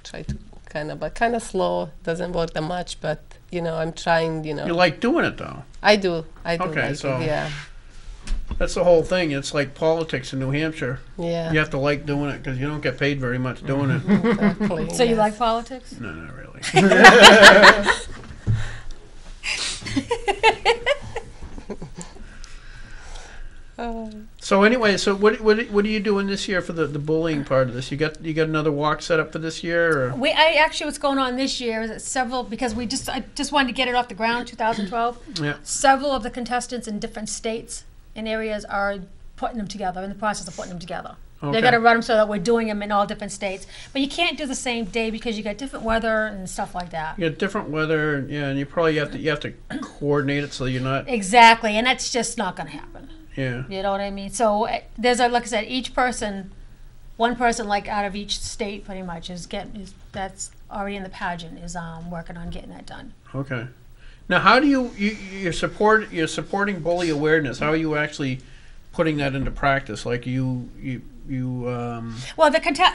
Speaker 3: try to kind of slow. Doesn't work that much, but I'm trying.
Speaker 2: You like doing it though.
Speaker 3: I do.
Speaker 2: Okay,
Speaker 3: like
Speaker 2: so-
Speaker 3: it, yeah,
Speaker 2: That's the whole thing. It's like politics in New Hampshire.
Speaker 3: yeah.
Speaker 2: You have to like doing it because you don't get paid very much doing it.
Speaker 3: Exactly,
Speaker 4: So you
Speaker 3: yes.
Speaker 4: like politics?
Speaker 2: No, not really. So anyway, so what are you doing this year for the bullying part of this? You got another walk set up for this year? Or?
Speaker 4: I actually, what's going on this year is that several, because I just wanted to get it off the ground, 2012.
Speaker 2: Yeah.
Speaker 4: Several of the contestants in different states and areas are putting them together, in the process of putting them together.
Speaker 2: Okay.
Speaker 4: They're going to run them so that we're doing them in all different states. But you can't do the same day because you got different weather and stuff like that.
Speaker 2: You got different weather, and you probably have to coordinate it so you're not.
Speaker 4: Exactly, and that's just not going to happen.
Speaker 2: Yeah.
Speaker 4: You know what I mean? So there's like I said, one person like out of each state pretty much that's already in the pageant is working on getting that done.
Speaker 2: Okay. Now, how do you're supporting bully awareness? How are you actually putting that into practice? Like
Speaker 4: Well,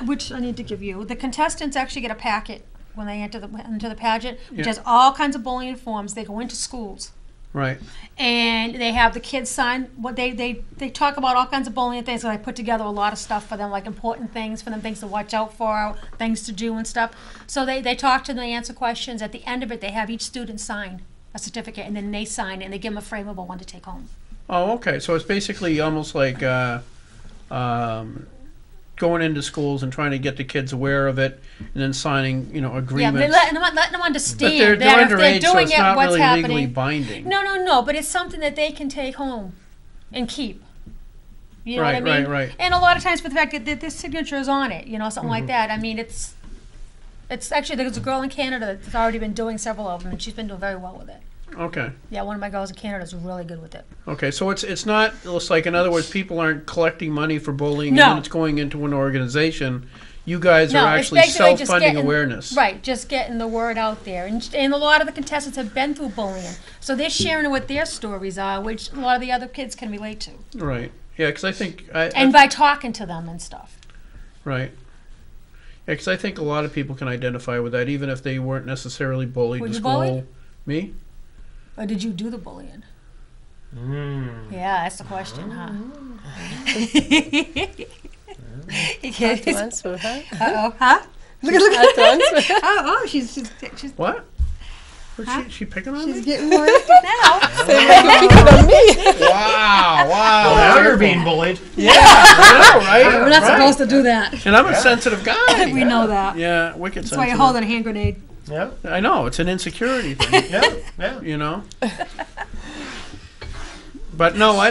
Speaker 4: which I need to give you, the contestants actually get a packet when they enter the pageant, which
Speaker 2: Yeah.
Speaker 4: has all kinds of bullying forms. They go into schools.
Speaker 2: Right.
Speaker 4: And they have the kids sign what they talk about all kinds of bullying things. So I put together a lot of stuff for them, like important things for them, things to watch out for, things to do and stuff. So they talk to them, they answer questions. At the end of it, they have each student sign a certificate, and then they sign it, and they give them a frameable one to take home.
Speaker 2: Oh, okay. So it's basically almost like going into schools and trying to get the kids aware of it, and then signing, agreements.
Speaker 4: Yeah, they're letting them understand
Speaker 2: But they're
Speaker 4: that if they're
Speaker 2: underage, so
Speaker 4: doing
Speaker 2: it's
Speaker 4: it,
Speaker 2: not
Speaker 4: what's
Speaker 2: really
Speaker 4: happening.
Speaker 2: legally binding.
Speaker 4: No, but it's something that they can take home and keep. You know what I mean?
Speaker 2: Right.
Speaker 4: And a lot of times for the fact that their signature is on it, something
Speaker 2: Mm-hmm.
Speaker 4: like that. I mean, it's actually, there's a girl in Canada that's already been doing several of them, and she's been doing very well with it.
Speaker 2: Okay.
Speaker 4: Yeah, one of my girls in Canada is really good with it.
Speaker 2: Okay, so it's not, it's like, in other words, people aren't collecting money for bullying
Speaker 4: No.
Speaker 2: and then it's going into an organization. You guys
Speaker 4: No,
Speaker 2: are
Speaker 4: it's
Speaker 2: actually
Speaker 4: basically just
Speaker 2: self-funding
Speaker 4: getting-
Speaker 2: awareness.
Speaker 4: Right, just getting the word out there. And a lot of the contestants have been through bullying. So they're sharing what their stories are, which a lot of the other kids can relate to.
Speaker 2: Right. Yeah, because I think...
Speaker 4: And by talking to them and stuff.
Speaker 2: Right. Yeah, because I think a lot of people can identify with that, even if they weren't necessarily bullied
Speaker 4: Were
Speaker 2: in
Speaker 4: you
Speaker 2: school.
Speaker 4: bullied?
Speaker 2: Me?
Speaker 4: Or did you do the bullying? Yeah, that's the question, huh? You
Speaker 3: Hard
Speaker 4: can't.
Speaker 3: to answer, huh?
Speaker 4: Uh-oh, huh?
Speaker 3: Hard to answer.
Speaker 4: Oh, she's
Speaker 2: What? Was she picking on me?
Speaker 4: getting more active now.
Speaker 3: Picking on me.
Speaker 2: Wow, wow.
Speaker 1: Now you're being bullied.
Speaker 2: Yeah, I know, right?
Speaker 4: We're not
Speaker 2: Right.
Speaker 4: supposed to do that.
Speaker 2: And I'm a sensitive guy.
Speaker 4: We know that.
Speaker 2: Yeah, wicked
Speaker 4: That's why
Speaker 2: sensitive.
Speaker 4: you're holding a hand grenade.
Speaker 1: Yeah,
Speaker 2: I know, it's an insecurity thing,
Speaker 1: yeah.
Speaker 2: you know? But no,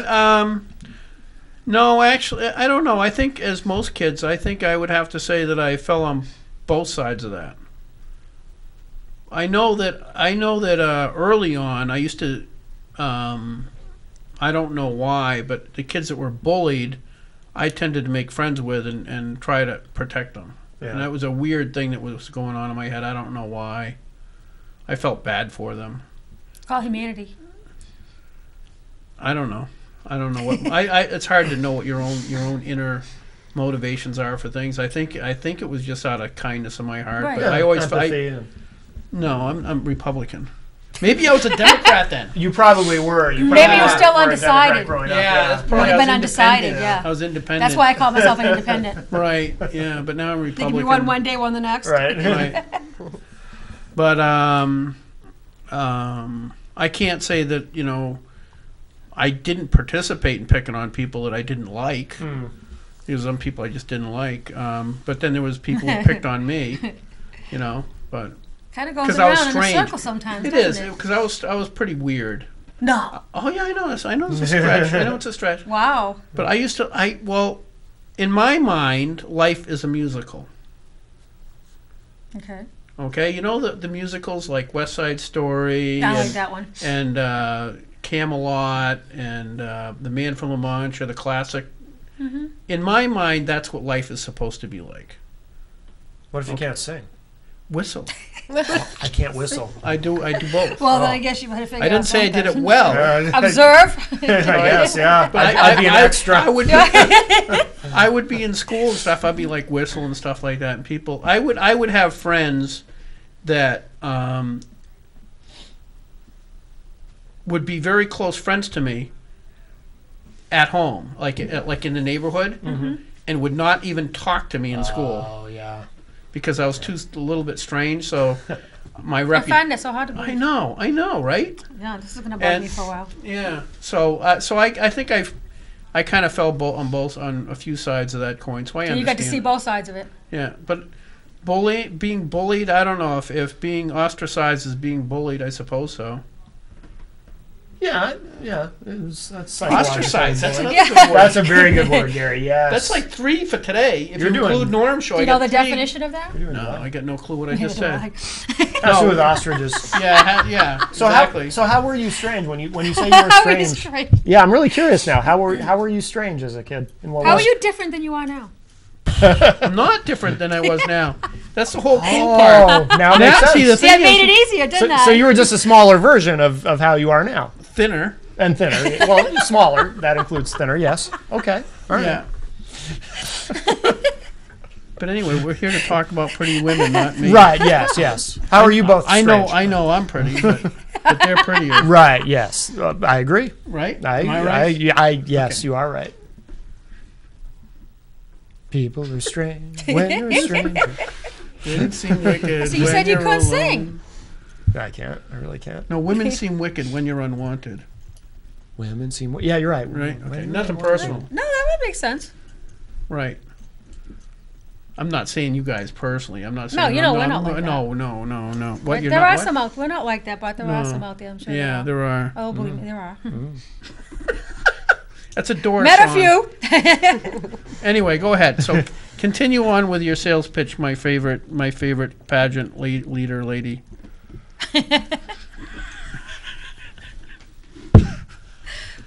Speaker 2: actually, I don't know. I think as most kids, I think I would have to say that I fell on both sides of that. I know that early on, I used to, I don't know why, but the kids that were bullied, I tended to make friends with and try to protect them.
Speaker 1: Yeah.
Speaker 2: And that was a weird thing that was going on in my head. I don't know why. I felt bad for them.
Speaker 4: It's called humanity.
Speaker 2: I don't know what it's hard to know what your own inner motivations are for things. I think it was just out of kindness in my heart.
Speaker 4: Right.
Speaker 2: But I always no, I'm Republican. Maybe I was a Democrat then.
Speaker 1: You probably were. You
Speaker 4: Maybe you were
Speaker 1: probably
Speaker 4: still
Speaker 1: were a Democrat
Speaker 4: undecided.
Speaker 1: growing up,
Speaker 2: Yeah, that's
Speaker 4: Might
Speaker 2: probably
Speaker 4: have
Speaker 2: I
Speaker 4: been
Speaker 2: was
Speaker 4: undecided,
Speaker 2: independent.
Speaker 4: yeah.
Speaker 2: I was independent.
Speaker 4: That's why I call myself an independent.
Speaker 2: Right. Yeah, but now I'm Republican.
Speaker 4: Thinking one day, one the next.
Speaker 1: Right.
Speaker 2: Right. But I can't say that I didn't participate in picking on people that I didn't like. There was some people I just didn't like. But then there was people who picked on me. But
Speaker 4: Kind of goes
Speaker 2: 'Cause I was
Speaker 4: around in a
Speaker 2: strange.
Speaker 4: circle sometimes.
Speaker 2: it
Speaker 4: doesn't
Speaker 2: is
Speaker 4: it?
Speaker 2: because I was pretty weird.
Speaker 4: No.
Speaker 2: Oh yeah, I know this. I know it's a stretch. I know it's a stretch.
Speaker 4: Wow.
Speaker 2: But in my mind, life is a musical.
Speaker 4: Okay.
Speaker 2: Okay, you know the musicals like West Side Story
Speaker 4: I like
Speaker 2: and,
Speaker 4: that one.
Speaker 2: and Camelot and The Man from La Mancha, the classic.
Speaker 4: Mm-hmm.
Speaker 2: In my mind, that's what life is supposed to be like.
Speaker 1: What if you can't sing?
Speaker 2: Whistle.
Speaker 1: I can't whistle.
Speaker 2: I do both.
Speaker 4: Well, then I guess you would have figured
Speaker 2: I didn't
Speaker 4: out
Speaker 2: say I did it
Speaker 4: something.
Speaker 2: well.
Speaker 4: Observe.
Speaker 1: I guess, yeah.
Speaker 2: But
Speaker 1: I'd be an extra.
Speaker 2: I would be in school and stuff. I'd be like whistle and stuff like that. And people, I would have friends that would be very close friends to me at home, like in the neighborhood, and would not even talk to me in school
Speaker 1: Oh, yeah.
Speaker 2: because I was a little bit strange. So my
Speaker 4: I
Speaker 2: reputation.
Speaker 4: find that so hard to believe.
Speaker 2: I know, right?
Speaker 4: Yeah, this is going to bug me for a while.
Speaker 2: Yeah. So I think I kind of fell on a few sides of that coin. So I
Speaker 4: So
Speaker 2: understand.
Speaker 4: you got to see both sides of it.
Speaker 2: Yeah, but being bullied, I don't know if being ostracized is being bullied. I suppose so.
Speaker 1: Yeah. That's psychological
Speaker 2: Ostracized. That's
Speaker 1: bullying.
Speaker 2: another good word.
Speaker 1: That's a very good word, Gary. Yes.
Speaker 2: That's like 3 for today. If
Speaker 1: You're
Speaker 2: you
Speaker 1: doing-
Speaker 2: include Norm Show,
Speaker 4: Do you
Speaker 2: I
Speaker 4: know
Speaker 2: got
Speaker 4: the
Speaker 2: 3.
Speaker 4: definition of that?
Speaker 1: You're doing
Speaker 2: No,
Speaker 1: well.
Speaker 2: I got no clue what I just said.
Speaker 1: Has to do with ostriches.
Speaker 2: Yeah,
Speaker 1: So
Speaker 2: exactly.
Speaker 1: how were you strange when you say you were
Speaker 4: How are you
Speaker 1: strange?
Speaker 4: strange?
Speaker 1: Yeah, I'm really curious now. How were you strange as a kid? In what
Speaker 4: How are
Speaker 1: way?
Speaker 4: you different than you are now?
Speaker 2: I'm not different than I was now. That's the whole cool part.
Speaker 1: Oh, now it makes
Speaker 2: Now, see, the
Speaker 1: sense.
Speaker 4: See, I
Speaker 2: thing
Speaker 4: made it
Speaker 2: is,
Speaker 4: easier, didn't I?
Speaker 1: So you were just a smaller version of how you are now.
Speaker 2: thinner.
Speaker 1: And thinner. Well, smaller. That includes thinner, yes. Okay. All right.
Speaker 2: Yeah. But anyway, we're here to talk about pretty women, not me.
Speaker 1: Right, yes. How are you both
Speaker 2: I
Speaker 1: strange?
Speaker 2: know I'm pretty, but they're prettier.
Speaker 1: Right, yes. I agree.
Speaker 2: Right? Am I right?
Speaker 1: Yes, you are right. People are strange when you're a stranger.
Speaker 2: Women seem wicked.
Speaker 4: So you
Speaker 2: when
Speaker 4: said you
Speaker 2: you're
Speaker 4: couldn't
Speaker 2: alone.
Speaker 4: sing.
Speaker 1: I can't. I really can't.
Speaker 2: No, women seem wicked when you're unwanted.
Speaker 1: Women seem... Yeah, you're right.
Speaker 2: Right? Okay.
Speaker 1: Women-
Speaker 2: Nothing personal.
Speaker 4: No, that would make sense.
Speaker 2: Right. I'm not saying you guys personally. I'm not
Speaker 4: No,
Speaker 2: saying.
Speaker 4: you know, we're not like that.
Speaker 2: No. What?
Speaker 4: But
Speaker 2: You're
Speaker 4: there
Speaker 2: not
Speaker 4: are
Speaker 2: what?
Speaker 4: some out. We're not like that, but there are
Speaker 2: No.
Speaker 4: some out there. I'm sure.
Speaker 2: Yeah,
Speaker 4: there
Speaker 2: there are.
Speaker 4: are. Oh, believe me, there are.
Speaker 2: That's a Doors
Speaker 4: Met a
Speaker 2: song.
Speaker 4: few.
Speaker 2: Anyway, go ahead. So continue on with your sales pitch. My favorite pageant leader lady.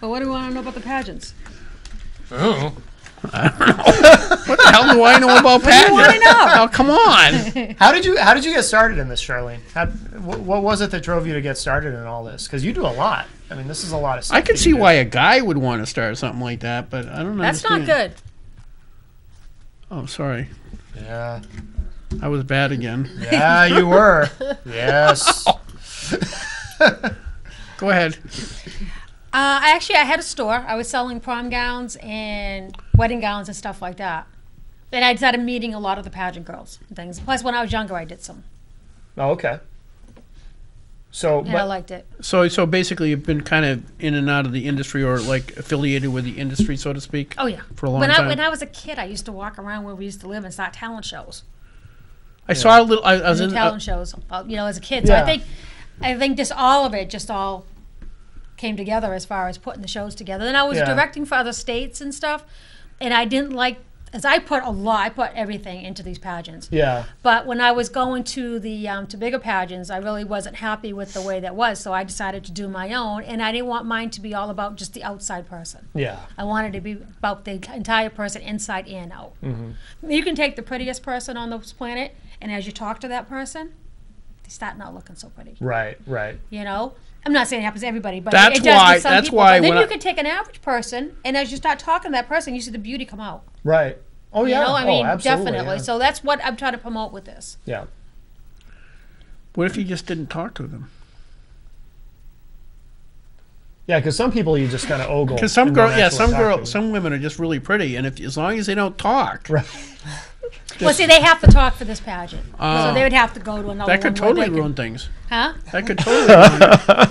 Speaker 4: But what do you want to know about the pageants?
Speaker 1: Oh.
Speaker 2: What the hell do I know about pageants?
Speaker 4: What do you want to know?
Speaker 2: Oh, come on.
Speaker 1: How did you get started in this, Charlene? What was it that drove you to get started in all this? Because you do a lot. I mean, this is a lot of stuff.
Speaker 2: I could see why a guy would want to start something like that, but I don't know.
Speaker 4: That's not good.
Speaker 2: Oh, sorry.
Speaker 1: Yeah.
Speaker 2: I was bad again.
Speaker 1: Yeah, you were. Yes.
Speaker 2: Go ahead.
Speaker 4: I had a store. I was selling prom gowns and wedding gowns and stuff like that. And I started meeting a lot of the pageant girls and things. Plus, when I was younger, I did some.
Speaker 1: Oh, okay. So,
Speaker 4: And I liked it.
Speaker 2: So basically, you've been kind of in and out of the industry, or like affiliated with the industry, so to speak.
Speaker 4: Oh yeah.
Speaker 2: For a long time.
Speaker 4: When I was a kid, I used to walk around where we used to live and start talent shows.
Speaker 2: I saw a little. I was in
Speaker 4: talent shows, as a kid. So
Speaker 1: Yeah.
Speaker 4: I think just all of it all came together as far as putting the shows together. Then I was directing for other states and stuff, and I didn't like, as I put everything into these pageants.
Speaker 1: yeah.
Speaker 4: But when I was going to the to bigger pageants, I really wasn't happy with the way that was. So I decided to do my own, and I didn't want mine to be all about just the outside person.
Speaker 1: Yeah.
Speaker 4: I wanted to be about the entire person, inside and out.
Speaker 1: Mm-hmm.
Speaker 4: You can take the prettiest person on this planet, and as you talk to that person, they start not looking so pretty.
Speaker 1: Right. Right.
Speaker 4: You know, I'm not saying it happens to everybody, but
Speaker 2: That's
Speaker 4: it does
Speaker 2: why-
Speaker 4: with some
Speaker 2: that's
Speaker 4: people.
Speaker 2: why
Speaker 4: But then
Speaker 2: when
Speaker 4: you
Speaker 2: I-
Speaker 4: can take an average person, and as you start talking to that person, you see the beauty come out.
Speaker 1: Right. Oh yeah.
Speaker 4: You know, I mean,
Speaker 1: absolutely,
Speaker 4: definitely.
Speaker 1: Yeah.
Speaker 4: So that's what I'm trying to promote with this.
Speaker 1: Yeah.
Speaker 2: What if you just didn't talk to them?
Speaker 1: Yeah, because some people you just kind of ogle.
Speaker 2: Because some
Speaker 1: and don't actually talk to them.
Speaker 2: some women are just really pretty, and as long as they don't talk,
Speaker 1: Right.
Speaker 4: Well, see, they have to talk for this pageant, so
Speaker 2: Oh.
Speaker 4: they would have to go to another
Speaker 2: that could
Speaker 4: one where
Speaker 2: totally
Speaker 4: they
Speaker 2: ruin things.
Speaker 4: Huh?
Speaker 2: That could totally ruin it.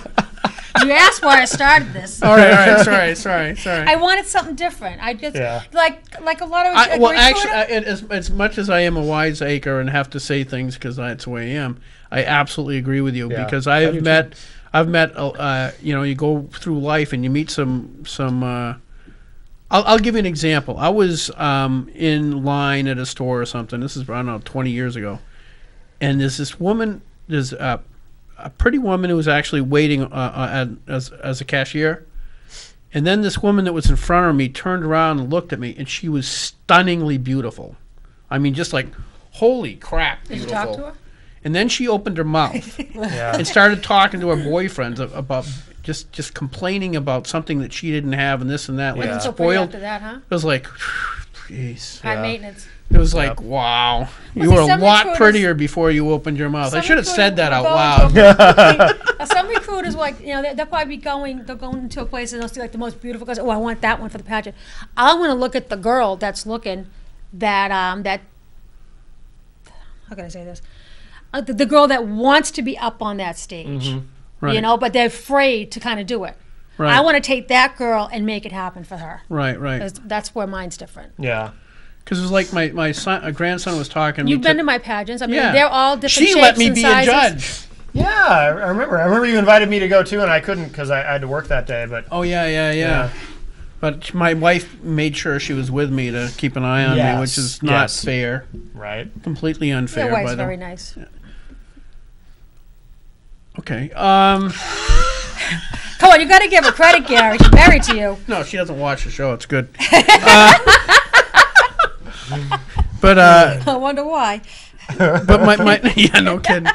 Speaker 4: You asked why I started this.
Speaker 2: All right. Sorry.
Speaker 4: I wanted something different. I just
Speaker 1: Yeah.
Speaker 4: like a lot of
Speaker 2: Well,
Speaker 4: recruiter-
Speaker 2: actually, as much as I am a wiseacre and have to say things because that's the way I am, I absolutely agree with you
Speaker 1: Yeah,
Speaker 2: because
Speaker 1: I
Speaker 2: I've
Speaker 1: do
Speaker 2: met, you go through life and you meet some. I'll give you an example. I was in line at a store or something. This is, I don't know, 20 years ago, and there's this woman. There's a pretty woman who was actually waiting as a cashier. And then this woman that was in front of me turned around and looked at me, and she was stunningly beautiful. I mean, just like, holy crap,
Speaker 4: Did you
Speaker 2: beautiful.
Speaker 4: talk to her?
Speaker 2: And then she opened her mouth
Speaker 1: Yeah.
Speaker 2: and started talking to her boyfriend about just complaining about something that she didn't have and this and that. Like
Speaker 1: Yeah.
Speaker 4: So pretty
Speaker 2: spoiled.
Speaker 4: after that, huh?
Speaker 2: It was like, jeez.
Speaker 4: High
Speaker 1: Yeah.
Speaker 4: maintenance.
Speaker 2: It was like, wow. You
Speaker 4: see,
Speaker 2: were a
Speaker 4: some
Speaker 2: lot
Speaker 4: recruiters-
Speaker 2: prettier before you opened your mouth. I
Speaker 4: Some
Speaker 2: should have said that out
Speaker 4: recruiters will
Speaker 2: loud.
Speaker 4: go into a- some recruiters, like, they'll probably be they'll go into a place and they'll see like the most beautiful girls. Oh, I want that one for the pageant. I want to look at the girl that's looking that how can I say this? The girl that wants to be up on that stage,
Speaker 2: Right.
Speaker 4: but they're afraid to kind of do it.
Speaker 2: Right.
Speaker 4: I want to take that girl and make it happen for her.
Speaker 2: Right.
Speaker 4: 'Cause that's where mine's different.
Speaker 1: Yeah.
Speaker 2: Because it was like my son, a grandson was talking.
Speaker 4: You've been to my pageants. I mean,
Speaker 2: Yeah.
Speaker 4: they're all different
Speaker 2: She
Speaker 4: shapes
Speaker 2: let me
Speaker 4: and
Speaker 2: be
Speaker 4: sizes.
Speaker 2: a judge.
Speaker 1: Yeah, I remember. I remember you invited me to go too, and I couldn't because I had to work that day. But
Speaker 2: Oh yeah. But my wife made sure she was with me to keep an eye on me, which is not
Speaker 1: Yes.
Speaker 2: fair.
Speaker 1: right.
Speaker 2: Completely unfair.
Speaker 4: Your wife's
Speaker 2: by the
Speaker 4: very
Speaker 2: way.
Speaker 4: nice.
Speaker 2: Okay.
Speaker 4: Come on, you got to give her credit, Gary. She's married to you.
Speaker 2: No, she doesn't watch the show. It's good. But
Speaker 4: I wonder why.
Speaker 2: my yeah, no kidding.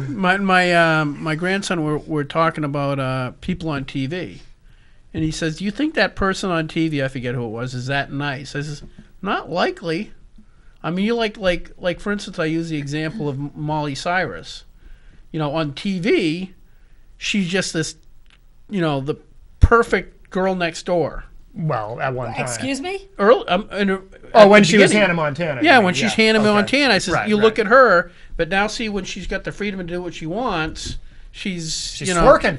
Speaker 2: My grandson we're talking about people on TV, and he says, "Do you think that person on TV, I forget who it was, is that nice?" I says, "Not likely. I mean, you like for instance, I use the example of Molly Cyrus. On TV, she's just this, the perfect girl next door."
Speaker 1: Well, at one time.
Speaker 4: Excuse me?
Speaker 2: Early,
Speaker 1: When she was Hannah Montana.
Speaker 2: Yeah,
Speaker 1: you
Speaker 2: when
Speaker 1: mean,
Speaker 2: she's Hannah
Speaker 1: okay.
Speaker 2: Montana, I says,
Speaker 1: Right,
Speaker 2: you
Speaker 1: right.
Speaker 2: look at her, but now see when she's got the freedom to do what she wants, she's
Speaker 1: working.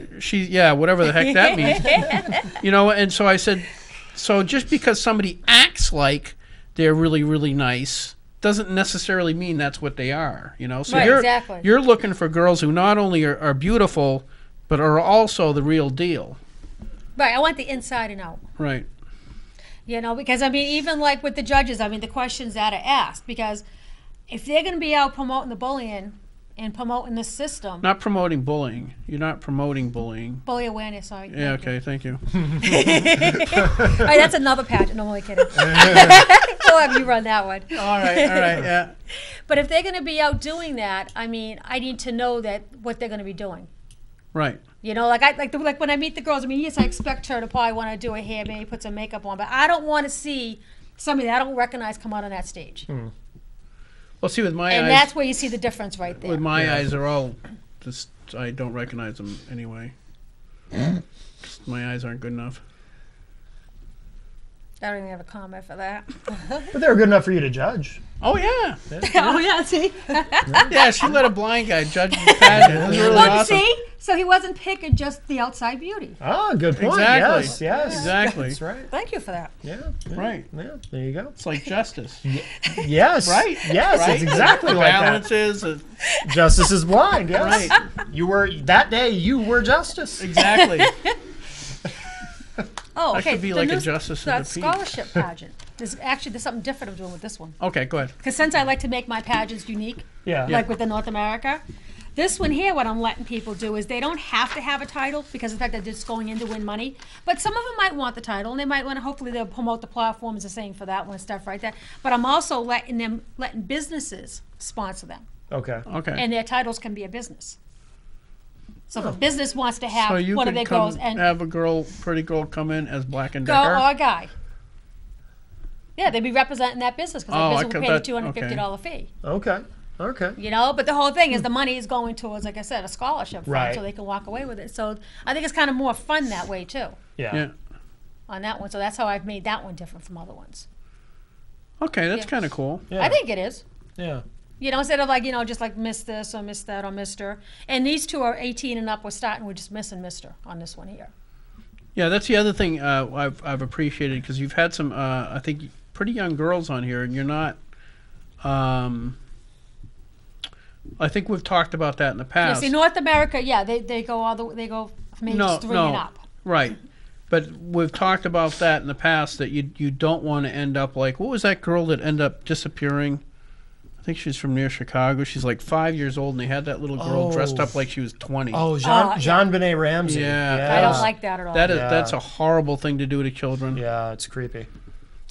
Speaker 2: Whatever the heck that means. And so I said, so just because somebody acts like they're really, really nice doesn't necessarily mean that's what they are, So
Speaker 4: Right, exactly.
Speaker 2: you're looking for girls who not only are beautiful, but are also the real deal.
Speaker 4: Right, I want the inside and out.
Speaker 2: Right.
Speaker 4: Because, I mean, even like with the judges, I mean, the questions that are asked, because if they're going to be out promoting the bullying, and promoting the system.
Speaker 2: Not promoting bullying. You're not promoting bullying.
Speaker 4: Bully awareness, sorry.
Speaker 2: Yeah, okay, thank you.
Speaker 4: All right, that's another pageant. No, I'm only kidding. We'll have you run that one.
Speaker 2: All right, yeah.
Speaker 4: But if they're going to be out doing that, I mean, I need to know that what they're going to be doing.
Speaker 2: Right.
Speaker 4: You know, like when I meet the girls, I mean, yes, I expect her to probably want to do her hair, maybe put some makeup on, but I don't want to see somebody that I don't recognize come out on that stage.
Speaker 2: Well, see, with my eyes...
Speaker 4: And that's where you see the difference right there.
Speaker 2: With my eyes, are all just... I don't recognize them anyway. My eyes aren't good enough.
Speaker 4: I don't even have a comment for that.
Speaker 1: But they were good enough for you to judge.
Speaker 2: Oh, yeah.
Speaker 4: Oh, yeah, see?
Speaker 2: Yeah, she let a blind guy judge the pageant. It was really
Speaker 4: Look,
Speaker 2: awesome.
Speaker 4: see? So he wasn't picking just the outside beauty.
Speaker 1: Oh, good point.
Speaker 2: Exactly.
Speaker 1: Yes, yes.
Speaker 2: Exactly.
Speaker 1: That's right.
Speaker 4: Thank you for that.
Speaker 1: Yeah.
Speaker 2: Right.
Speaker 1: Yeah, there you go.
Speaker 2: It's like justice.
Speaker 1: Yes.
Speaker 2: Right.
Speaker 1: Yes,
Speaker 2: Right?
Speaker 1: it's exactly
Speaker 2: The
Speaker 1: like that.
Speaker 2: balances.
Speaker 1: Justice is blind, yes.
Speaker 2: Right.
Speaker 1: You were, that day, you were justice.
Speaker 2: Exactly.
Speaker 4: Oh,
Speaker 2: I
Speaker 4: okay.
Speaker 2: should be
Speaker 4: the
Speaker 2: like a
Speaker 4: new
Speaker 2: justice of
Speaker 4: that
Speaker 2: the peace.
Speaker 4: scholarship pageant. There's something different I'm doing with this one.
Speaker 2: Okay, go ahead.
Speaker 4: Because since I like to make my pageants unique,
Speaker 1: Yeah.
Speaker 4: like with the North America, this one here, what I'm letting people do is they don't have to have a title because of the fact that they're just going in to win money. But some of them might want the title, and they might want to, hopefully they'll promote the platform as a saying for that one and stuff like that. But I'm also letting businesses sponsor them.
Speaker 1: Okay.
Speaker 2: Okay.
Speaker 4: And their titles can be a business. So if a business wants to have
Speaker 2: so you
Speaker 4: one of
Speaker 2: could
Speaker 4: their
Speaker 2: come
Speaker 4: girls and
Speaker 2: have a pretty girl come in as Black and
Speaker 4: girl
Speaker 2: Decker?
Speaker 4: or a guy. Yeah, they'd be representing that business because
Speaker 2: Oh,
Speaker 4: that
Speaker 2: I
Speaker 4: business will
Speaker 2: could-
Speaker 4: pay
Speaker 2: that-
Speaker 4: the $250 fee.
Speaker 1: Okay. Okay.
Speaker 4: You know, but the whole thing is the money is going towards, like I said, a scholarship fund,
Speaker 1: Right.
Speaker 4: so they can walk away with it. So I think it's kind of more fun that way too,
Speaker 1: Yeah.
Speaker 2: Yeah.
Speaker 4: on that one. So that's how I've made that one different from other ones.
Speaker 2: Okay, that's
Speaker 4: Yeah.
Speaker 2: kind of cool.
Speaker 1: Yeah.
Speaker 4: I think it is.
Speaker 1: Yeah.
Speaker 4: You know, instead of like, you know, just like miss this or miss that or Mr. And these two are 18 and up. We're just missing Mr. on this one here.
Speaker 2: Yeah, that's the other thing I've appreciated because you've had some, I think, pretty young girls on here, and you're not. I think we've talked about that in the
Speaker 4: Yeah,
Speaker 2: past.
Speaker 4: see, North America, yeah, they go from age 3 and up.
Speaker 2: Right. But we've talked about that in the past that you don't want to end up like, what was that girl that ended up disappearing? I think she's from near Chicago. She's like 5 years old, and they had that little girl dressed up like she was 20.
Speaker 1: Oh,
Speaker 4: yeah.
Speaker 1: Jean Benet Ramsey.
Speaker 2: Yeah.
Speaker 4: I don't like that at all.
Speaker 2: That's a horrible thing to do to children.
Speaker 1: Yeah, it's creepy.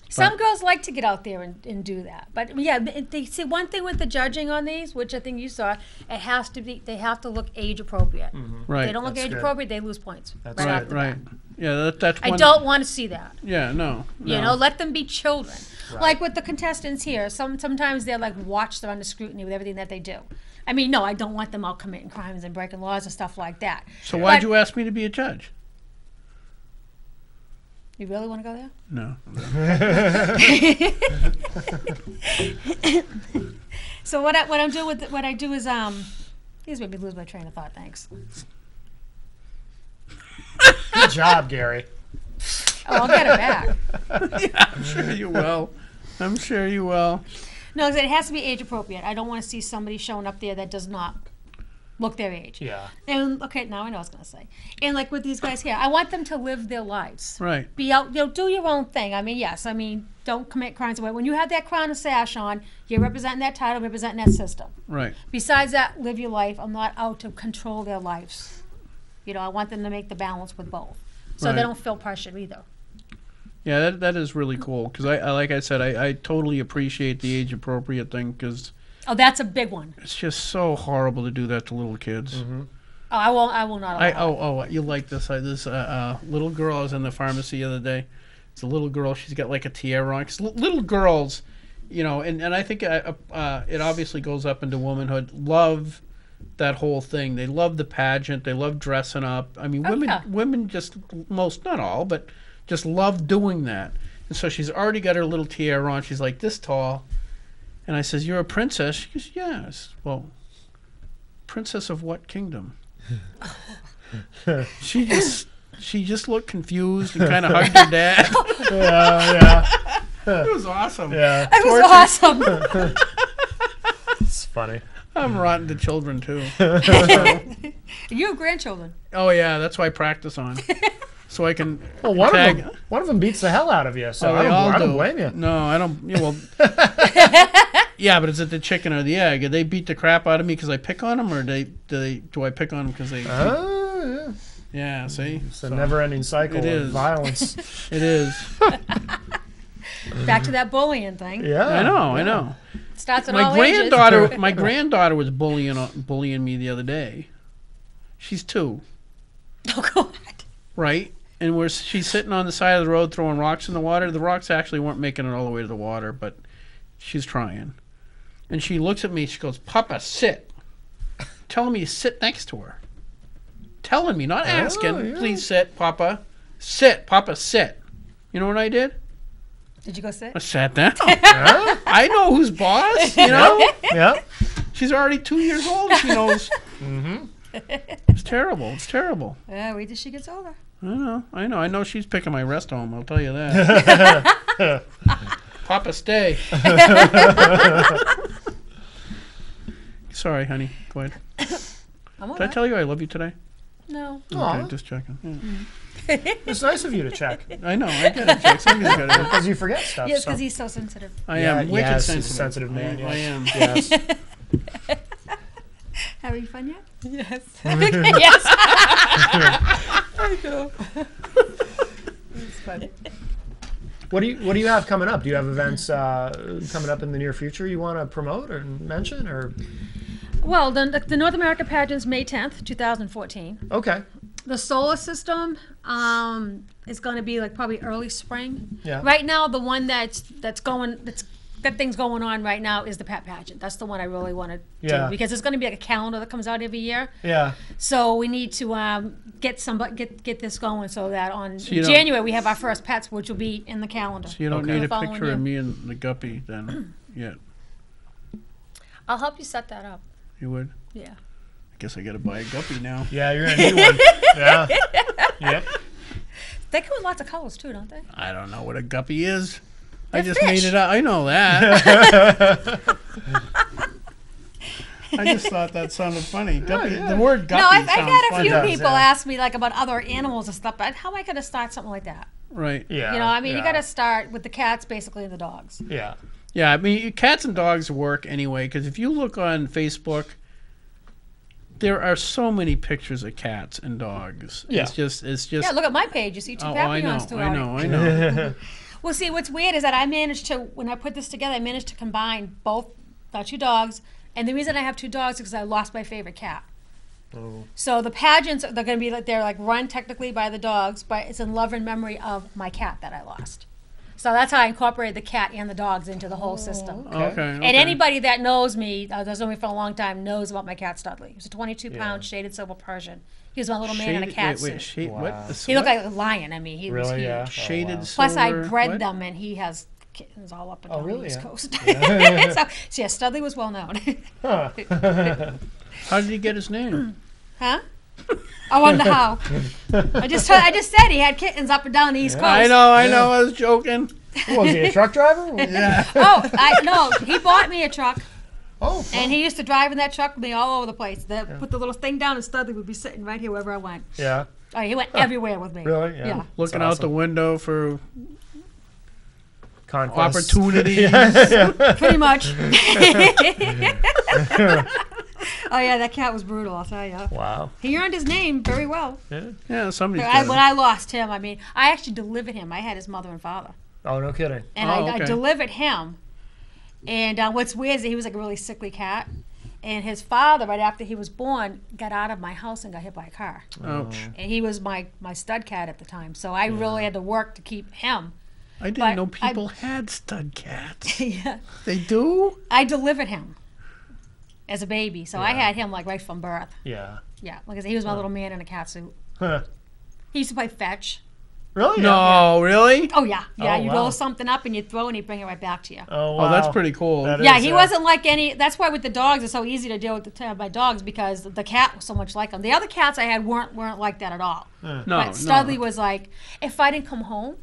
Speaker 4: Some girls like to get out there and do that, but yeah, they see one thing with the judging on these, which I think you saw, they have to look age appropriate.
Speaker 2: Right.
Speaker 4: If they don't look
Speaker 1: That's
Speaker 4: age
Speaker 1: good.
Speaker 4: appropriate, they lose points.
Speaker 1: That's
Speaker 4: right
Speaker 1: right,
Speaker 4: off the
Speaker 2: Right.
Speaker 4: bat.
Speaker 2: Yeah, that's
Speaker 4: I
Speaker 2: one.
Speaker 4: don't want to see that.
Speaker 2: Yeah, no.
Speaker 4: You
Speaker 2: no.
Speaker 4: know, let them be children.
Speaker 1: Right.
Speaker 4: Like with the contestants here, sometimes they're like watched, they're under scrutiny with everything that they do. I mean, no, I don't want them out committing crimes and breaking laws and stuff like that.
Speaker 2: So why'd
Speaker 4: But-
Speaker 2: you ask me to be a judge?
Speaker 4: You really want to go there?
Speaker 2: No.
Speaker 4: So what I'm doing with what I do is these made me lose my train of thought. Thanks.
Speaker 1: Good job, Gary.
Speaker 4: Oh, I'll get it back.
Speaker 2: I'm sure you will. I'm sure you will.
Speaker 4: No, 'cause it has to be age appropriate. I don't want to see somebody showing up there that does not look their age.
Speaker 1: Yeah.
Speaker 4: And okay, now I know what I was gonna say. And like with these guys here, I want them to live their lives.
Speaker 2: Right.
Speaker 4: Be out, do your own thing. I mean, yes, I mean, don't commit crimes away. When you have that crown and sash on, you're representing that title, representing that system.
Speaker 2: Right.
Speaker 4: Besides that, live your life. I'm not out to control their lives. You know, I want them to make the balance with both, so
Speaker 2: Right.
Speaker 4: they don't feel pressured either.
Speaker 2: Yeah, that is really cool because I like I said, I totally appreciate the age appropriate thing because
Speaker 4: Oh, that's a big one.
Speaker 2: it's just so horrible to do that to little kids.
Speaker 4: Oh, I will not. Allow it.
Speaker 2: You like this? This little girl I was in the pharmacy the other day. It's a little girl. She's got like a tiara on. 'Cause little girls, you know, and I think it obviously goes up into womanhood. Love that whole thing. They love the pageant. They love dressing up. I mean,
Speaker 4: Oh, yeah.
Speaker 2: women just not all, but just love doing that. And so she's already got her little tiara on. She's like this tall. And I says, "You're a princess?" She goes, "Yes." Well, princess of what kingdom? She just looked confused and kind of hugged her dad.
Speaker 1: Yeah,
Speaker 2: It was awesome.
Speaker 1: yeah.
Speaker 4: It was awesome.
Speaker 1: It's funny.
Speaker 2: I'm rotten to children too.
Speaker 4: You have grandchildren.
Speaker 2: Oh yeah, that's why I practice on, so I can.
Speaker 1: Well, one
Speaker 2: tag.
Speaker 1: of them beats the hell out of you, so
Speaker 2: Oh,
Speaker 1: I
Speaker 2: they all
Speaker 1: don't
Speaker 2: do.
Speaker 1: blame you.
Speaker 2: No, I don't. Yeah, well, Yeah, but is it the chicken or the egg? Do they beat the crap out of me because I pick on them, or do I pick on them because they?
Speaker 1: Yeah.
Speaker 2: Yeah, see,
Speaker 1: It's a never-ending cycle
Speaker 2: It
Speaker 1: of
Speaker 2: is.
Speaker 1: violence.
Speaker 2: it is.
Speaker 4: Back to that bullying thing.
Speaker 1: Yeah,
Speaker 2: I know.
Speaker 4: Starts at
Speaker 2: My
Speaker 4: all ages.
Speaker 2: granddaughter was bullying me the other day. She's 2,
Speaker 4: Oh God.
Speaker 2: right? And she's sitting on the side of the road throwing rocks in the water. The rocks actually weren't making it all the way to the water, but she's trying. And she looks at me. She goes, "Papa, sit." Telling me to sit next to her. Telling me, not asking.
Speaker 1: Yeah.
Speaker 2: "Please sit, Papa. Sit, Papa, sit." You know what I did?
Speaker 4: Did you go sit?
Speaker 2: I sat down.
Speaker 1: Yeah.
Speaker 2: I know who's boss, you know?
Speaker 1: Yeah.
Speaker 2: She's already 2 years old. She knows.
Speaker 1: Mm-hmm.
Speaker 2: It's terrible. It's terrible.
Speaker 4: Yeah, wait till she gets older.
Speaker 2: I know. I know she's picking my rest home. I'll tell you that. Papa, stay. Sorry, honey. Go ahead.
Speaker 4: I'm all
Speaker 2: Did I
Speaker 4: right.
Speaker 2: tell you I love you today?
Speaker 4: No.
Speaker 1: Aw.
Speaker 2: Okay, just checking. Yeah.
Speaker 1: It's nice of you to check
Speaker 2: I know. I get it, Jack. Somebody's got it.
Speaker 1: because you forget stuff.
Speaker 4: Yes,
Speaker 1: so.
Speaker 4: because he's so sensitive.
Speaker 2: I am wicked
Speaker 1: yes,
Speaker 2: sensitive.
Speaker 1: he's a sensitive man.
Speaker 2: I
Speaker 1: Yes.
Speaker 2: am.
Speaker 1: Yes.
Speaker 4: Having fun yet?
Speaker 3: Yes.
Speaker 4: Yes.
Speaker 3: I know. It's funny.
Speaker 1: What do you have coming up? Do you have events coming up in the near future you want to promote or mention or?
Speaker 4: Well, the North America Pageants, May 10th, 2014.
Speaker 1: Okay.
Speaker 4: The solar system is going to be like probably early spring.
Speaker 1: Yeah.
Speaker 4: Right now, the one that thing's going on right now is the Pet Pageant. That's the one I really want to
Speaker 1: Yeah.
Speaker 4: do because it's going to be like a calendar that comes out every year.
Speaker 1: Yeah.
Speaker 4: So we need to get this going so that in
Speaker 2: you don't-
Speaker 4: January we have our first pets, which will be in the calendar.
Speaker 2: So you don't
Speaker 1: Okay.
Speaker 2: need
Speaker 4: The
Speaker 2: a
Speaker 4: following
Speaker 2: picture
Speaker 4: year.
Speaker 2: of me and the guppy then yet.
Speaker 4: I'll help you set that up.
Speaker 2: You would?
Speaker 4: Yeah.
Speaker 2: I guess I got to buy a guppy now.
Speaker 1: Yeah, you're gonna need one. Yeah. Yep.
Speaker 4: They come with lots of colors too, don't they?
Speaker 2: I don't know what a guppy is. I
Speaker 4: They're
Speaker 2: just
Speaker 4: fish.
Speaker 2: made it up. I know that. I just thought that sounded funny. Guppy.
Speaker 1: yeah.
Speaker 2: The word guppy
Speaker 4: No, I've
Speaker 2: sounds
Speaker 4: had a
Speaker 2: funny.
Speaker 4: few
Speaker 1: It does,
Speaker 4: people
Speaker 1: yeah.
Speaker 4: ask me like about other animals and stuff, but how am I going to start something like that?
Speaker 2: Right.
Speaker 1: Yeah.
Speaker 4: You know, I mean,
Speaker 1: yeah.
Speaker 4: you got to start with the cats basically and the dogs.
Speaker 1: Yeah.
Speaker 2: Yeah, I mean, cats and dogs work anyway, because if you look on Facebook, there are so many pictures of cats and dogs.
Speaker 1: Yeah.
Speaker 2: It's just.
Speaker 4: Yeah, look at my page. You see two
Speaker 2: Oh, I know,
Speaker 4: papillons throughout it.
Speaker 2: I know.
Speaker 4: Well, see, what's weird is that I managed to, when I put this together, I managed to combine both our 2 dogs. And the reason I have 2 dogs is because I lost my favorite cat.
Speaker 1: Oh.
Speaker 4: So the pageants, they're going to be like, they're like run technically by the dogs, but it's in love and memory of my cat that I lost. So that's how I incorporated the cat and the dogs into the whole system.
Speaker 2: Okay.
Speaker 4: And anybody that knows me, that's known me for a long time, knows about my cat Studley. He was a 22-pound shaded silver Persian. He was my little man in a cat suit.
Speaker 1: Wow.
Speaker 2: What?
Speaker 4: He looked like a lion. I mean, he was
Speaker 1: Really?
Speaker 4: huge.
Speaker 1: Yeah.
Speaker 2: Shaded
Speaker 1: Oh, wow.
Speaker 4: Plus, I
Speaker 2: silver-
Speaker 4: bred
Speaker 2: what?
Speaker 4: them, and he has kittens all up and down
Speaker 1: really?
Speaker 4: the East
Speaker 1: Yeah.
Speaker 4: Coast. So yeah, Studley was well known.
Speaker 1: Huh.
Speaker 2: How did he get his name?
Speaker 4: Huh? I wonder how. I just said he had kittens up and down the East Coast.
Speaker 2: I know. I was joking.
Speaker 1: Was he a truck driver?
Speaker 2: Yeah.
Speaker 4: Oh, no, he bought me a truck,
Speaker 1: Oh.
Speaker 4: and he used to drive in that truck with me all over the place. Put the little thing down, and Studley would be sitting right here wherever I went.
Speaker 1: Yeah.
Speaker 4: Oh, he went everywhere with me.
Speaker 1: Really? Yeah.
Speaker 4: Yeah.
Speaker 2: Looking
Speaker 1: That's
Speaker 2: out the
Speaker 1: awesome.
Speaker 2: window for
Speaker 1: Conquest.
Speaker 2: opportunities.
Speaker 4: Pretty much. Oh yeah, that cat was brutal. I'll tell you.
Speaker 1: Wow.
Speaker 4: He earned his name very well.
Speaker 1: Yeah.
Speaker 2: Yeah, somebody's
Speaker 4: When
Speaker 2: got
Speaker 4: I lost him, I mean, I actually delivered him. I had his mother and father,
Speaker 1: Oh, no kidding.
Speaker 4: and
Speaker 2: Oh,
Speaker 4: I
Speaker 2: okay.
Speaker 4: delivered him. And what's weird is that he was like a really sickly cat, and his father, right after he was born, got out of my house and got hit by a car.
Speaker 2: Ouch.
Speaker 4: And he was my stud cat at the time, so I really had to work to keep him.
Speaker 2: I didn't
Speaker 4: But
Speaker 2: know people had stud cats.
Speaker 4: Yeah,
Speaker 2: They do?
Speaker 4: I delivered him as a baby, so I had him like right from birth.
Speaker 1: Yeah.
Speaker 4: Yeah, like I said, he was my little man in a cat suit.
Speaker 1: Huh.
Speaker 4: He used to play fetch.
Speaker 1: Really?
Speaker 2: No, really?
Speaker 4: Oh yeah, yeah.
Speaker 1: Oh,
Speaker 4: You
Speaker 1: wow.
Speaker 4: roll something up and you throw, and he'd bring it right back to you.
Speaker 1: Oh, wow.
Speaker 2: Oh, that's pretty cool.
Speaker 1: That
Speaker 4: Yeah,
Speaker 1: is,
Speaker 4: he wasn't like any. That's why with the dogs, it's so easy to deal with my dogs because the cat was so much like him. The other cats I had weren't like that at all.
Speaker 2: No,
Speaker 4: But Studley
Speaker 2: no.
Speaker 4: was like, if I didn't come home,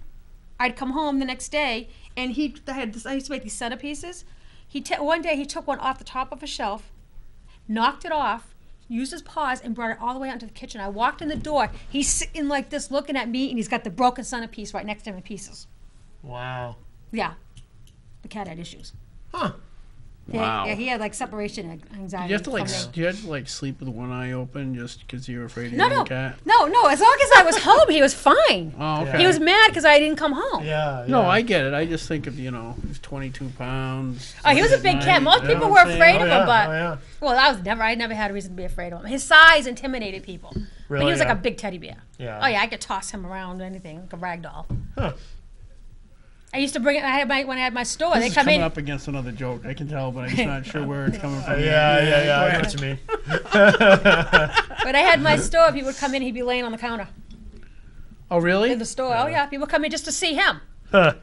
Speaker 4: I'd come home the next day, and I used to make these centerpieces. One day he took one off the top of a shelf, knocked it off, used his paws, and brought it all the way out into the kitchen. I walked in the door. He's sitting like this, looking at me, and he's got the broken centerpiece right next to him in pieces.
Speaker 1: Wow.
Speaker 4: Yeah, the cat had issues.
Speaker 1: Huh.
Speaker 2: Wow.
Speaker 4: Yeah, he had like separation anxiety.
Speaker 2: Do you have to like
Speaker 4: from me.
Speaker 2: do you have to like sleep with one eye open just because you're afraid of
Speaker 4: No,
Speaker 2: getting
Speaker 4: no,
Speaker 2: a cat?
Speaker 4: no. As long as I was home, he was fine.
Speaker 2: Oh, okay.
Speaker 4: He was mad because I didn't come home.
Speaker 1: Yeah.
Speaker 2: No, I get it. I just think of he's 22 pounds.
Speaker 4: Oh, he was a big cat. Most people were afraid of him, but
Speaker 1: yeah.
Speaker 4: well, I never had a reason to be afraid of him. His size intimidated people. But
Speaker 1: Really?
Speaker 4: he was like
Speaker 1: Yeah.
Speaker 4: a big teddy bear.
Speaker 1: Yeah.
Speaker 4: Oh yeah, I could toss him around anything, like a rag doll.
Speaker 1: Huh.
Speaker 4: I used to bring it. When I had my store,
Speaker 2: This
Speaker 4: they
Speaker 2: is
Speaker 4: come
Speaker 2: coming
Speaker 4: in.
Speaker 2: up against another joke. I can tell, but I'm just not sure where it's coming from.
Speaker 1: Yeah.
Speaker 2: Go
Speaker 1: I know
Speaker 2: ahead.
Speaker 1: what you mean.
Speaker 4: When I had my store, people would come in. He'd be laying on the counter
Speaker 2: Oh, really?
Speaker 4: in the store. Oh yeah, people come in just to see him.
Speaker 1: Huh.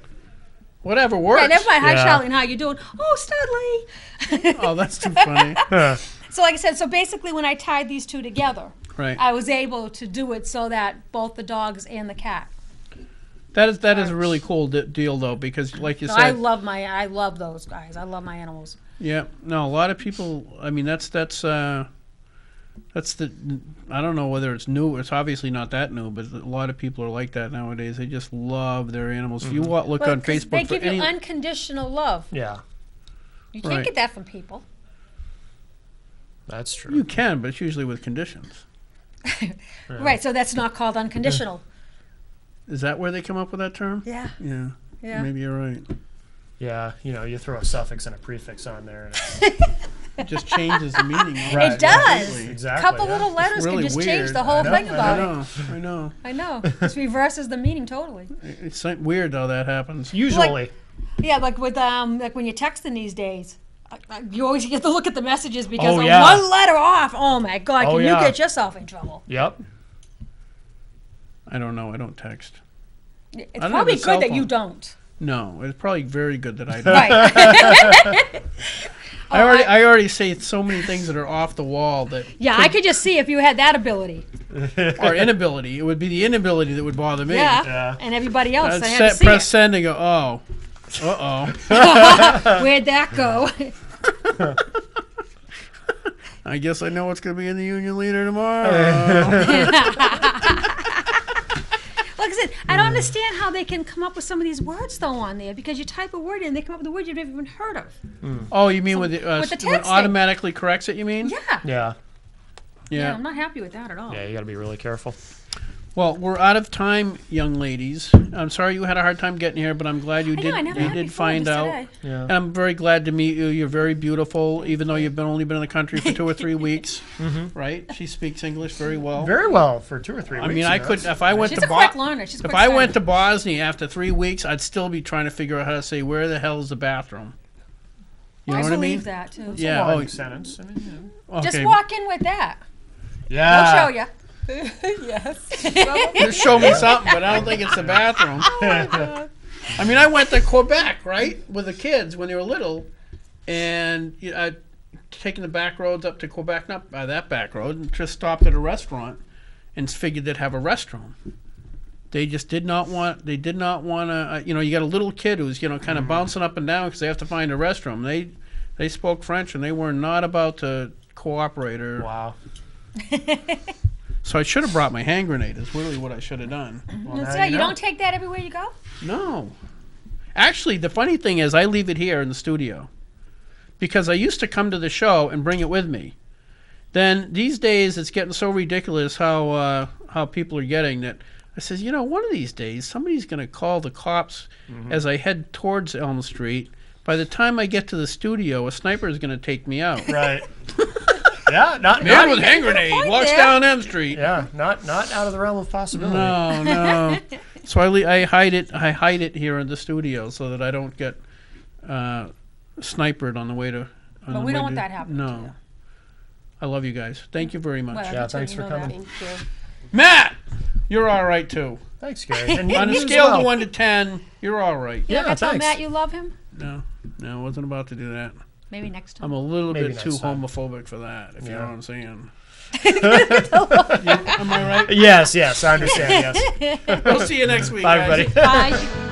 Speaker 2: Whatever works.
Speaker 4: Yeah, never mind. Hi,
Speaker 1: Yeah.
Speaker 4: Charlene. How you doing? Oh, Studley.
Speaker 2: Oh, that's too funny.
Speaker 1: Huh.
Speaker 4: So like I said, so basically when I tied these two together,
Speaker 2: Right.
Speaker 4: I was able to do it so that both the dogs and the cat.
Speaker 2: That is a really cool deal, though, because like you
Speaker 4: So
Speaker 2: said,
Speaker 4: I love those guys. I love my animals.
Speaker 2: yeah. No, a lot of people. I mean, that's the. I don't know whether it's new. It's obviously not that new, but a lot of people are like that nowadays. They just love their animals. If you look
Speaker 4: Well,
Speaker 2: on
Speaker 4: 'cause
Speaker 2: Facebook
Speaker 4: they
Speaker 2: for
Speaker 4: give you
Speaker 2: any,
Speaker 4: unconditional love.
Speaker 1: Yeah.
Speaker 4: You can't
Speaker 2: Right.
Speaker 4: get that from people.
Speaker 1: That's true.
Speaker 2: you can, but it's usually with conditions.
Speaker 4: Right, so that's not called unconditional.
Speaker 2: Is that where they come up with that term?
Speaker 4: Yeah,
Speaker 2: Yeah.
Speaker 4: yeah.
Speaker 2: Maybe you're right.
Speaker 1: Yeah. You throw a suffix and a prefix on there. And it's,
Speaker 2: It just changes the meaning.
Speaker 1: Right.
Speaker 4: It does.
Speaker 2: completely.
Speaker 1: exactly.
Speaker 4: Couple
Speaker 1: yeah.
Speaker 4: little letters
Speaker 2: really
Speaker 4: can just change
Speaker 2: weird.
Speaker 4: the whole
Speaker 1: I know,
Speaker 4: thing
Speaker 1: I
Speaker 4: about
Speaker 2: I
Speaker 4: it.
Speaker 2: know. I know.
Speaker 4: I know. This reverses the meaning totally.
Speaker 2: It's like weird how that happens.
Speaker 1: Usually.
Speaker 4: Yeah, like with like when you're texting these days, you always get to look at the messages because
Speaker 1: Oh,
Speaker 4: of
Speaker 1: yeah.
Speaker 4: one letter off. Oh my God,
Speaker 1: Oh,
Speaker 4: can
Speaker 1: yeah.
Speaker 4: you get yourself in trouble?
Speaker 1: Yep.
Speaker 2: I don't know. I don't text.
Speaker 4: It's
Speaker 2: I don't
Speaker 4: probably
Speaker 2: have a cell
Speaker 4: good that you
Speaker 2: phone.
Speaker 4: don't.
Speaker 2: No, it's probably very good that I don't.
Speaker 4: Right.
Speaker 2: I already say so many things that are off the wall that
Speaker 4: Yeah, I could just see if you had that ability.
Speaker 2: are inability. It would be the inability that would bother me.
Speaker 4: Yeah.
Speaker 1: Yeah.
Speaker 4: And everybody else,
Speaker 2: I'd
Speaker 4: I had to see
Speaker 2: press
Speaker 4: it.
Speaker 2: send and go, oh, uh-oh.
Speaker 4: Where'd that go?
Speaker 2: I guess I know what's going to be in the Union Leader tomorrow.
Speaker 4: Like I said, I don't understand how they can come up with some of these words though on there because you type a word in, they come up with a word you've never even heard of.
Speaker 2: Oh, you mean
Speaker 4: So,
Speaker 2: with the,
Speaker 4: with the
Speaker 2: when it
Speaker 4: texting.
Speaker 2: automatically corrects it, you mean?
Speaker 4: Yeah.
Speaker 1: Yeah.
Speaker 4: Yeah, I'm not happy with that at all.
Speaker 1: Yeah. You got to be really careful.
Speaker 2: Well, we're out of time, young ladies. I'm sorry you had a hard time getting here, but I'm glad you
Speaker 4: I know, I never had
Speaker 2: did
Speaker 4: before,
Speaker 2: find
Speaker 4: just
Speaker 2: out.
Speaker 4: today.
Speaker 1: Yeah.
Speaker 2: And I'm very glad to meet you. You're very beautiful, even though you've only been in the country for 2 or 3 weeks. Right? She speaks English very well.
Speaker 1: Very well for 2 or 3
Speaker 2: I
Speaker 1: weeks.
Speaker 2: mean, I could if I went
Speaker 4: She's
Speaker 2: to
Speaker 4: a quick learner. She's a
Speaker 2: if
Speaker 4: quick
Speaker 2: I
Speaker 4: study.
Speaker 2: went to Bosnia after 3 weeks, I'd still be trying to figure out how to say where the hell is the bathroom. You know
Speaker 4: I
Speaker 2: what I
Speaker 4: believe
Speaker 2: mean?
Speaker 4: that too.
Speaker 2: Yeah.
Speaker 1: Long
Speaker 2: Oh,
Speaker 1: sentence. I mean,
Speaker 2: okay.
Speaker 4: Just walk in with that.
Speaker 1: yeah.
Speaker 4: I'll show you.
Speaker 3: Yes.
Speaker 2: Just show me something, but I don't think it's the bathroom. I mean, I went to Quebec, right, with the kids when they were little, and I'd taken the back roads up to Quebec, not by that back road, and just stopped at a restaurant and figured they'd have a restroom. They just did not want. They did not want to. You got a little kid who's kind of bouncing up and down because they have to find a restroom. They spoke French and they were not about to cooperate or.
Speaker 1: Wow.
Speaker 2: So I should have brought my hand grenade. Is really what I should have done.
Speaker 1: Well,
Speaker 4: That's
Speaker 1: now
Speaker 4: right. You
Speaker 1: know.
Speaker 4: don't take that everywhere you go?
Speaker 2: No. Actually, the funny thing is I leave it here in the studio because I used to come to the show and bring it with me. Then these days it's getting so ridiculous how people are getting that I says, one of these days somebody's going to call the cops as I head towards Elm Street. By the time I get to the studio, a sniper is going to take me out.
Speaker 1: Right. Yeah. Not.
Speaker 2: Man with
Speaker 1: not
Speaker 2: hand grenade
Speaker 4: point
Speaker 2: walks
Speaker 4: there.
Speaker 2: down M Street.
Speaker 1: yeah. Not out of the realm of possibility.
Speaker 2: No. So I hide it. I hide it here in the studio so that I don't get sniped on the way to.
Speaker 4: But we don't want that happening to
Speaker 2: No.
Speaker 4: you.
Speaker 2: I love you guys. Thank you very much.
Speaker 4: Well,
Speaker 1: Yeah,
Speaker 4: good to
Speaker 1: thanks for
Speaker 4: know that.
Speaker 1: coming.
Speaker 3: Thank you.
Speaker 2: Matt, you're all right too.
Speaker 1: Thanks, Gary. And
Speaker 2: On a
Speaker 1: you as
Speaker 2: scale
Speaker 1: well.
Speaker 2: of 1 to 10, you're all right.
Speaker 4: You
Speaker 1: Yeah,
Speaker 4: ever tell
Speaker 1: thanks.
Speaker 4: Matt you love him?
Speaker 2: No, I wasn't about to do that.
Speaker 4: Maybe next time.
Speaker 2: I'm a little
Speaker 1: Maybe
Speaker 2: bit too
Speaker 1: next time.
Speaker 2: homophobic for that, if you know
Speaker 1: Yeah.
Speaker 2: what I'm saying. Am I right?
Speaker 1: Yes. I understand. Yes.
Speaker 2: We'll see you next week,
Speaker 1: Bye,
Speaker 2: guys.
Speaker 1: everybody.
Speaker 4: Bye.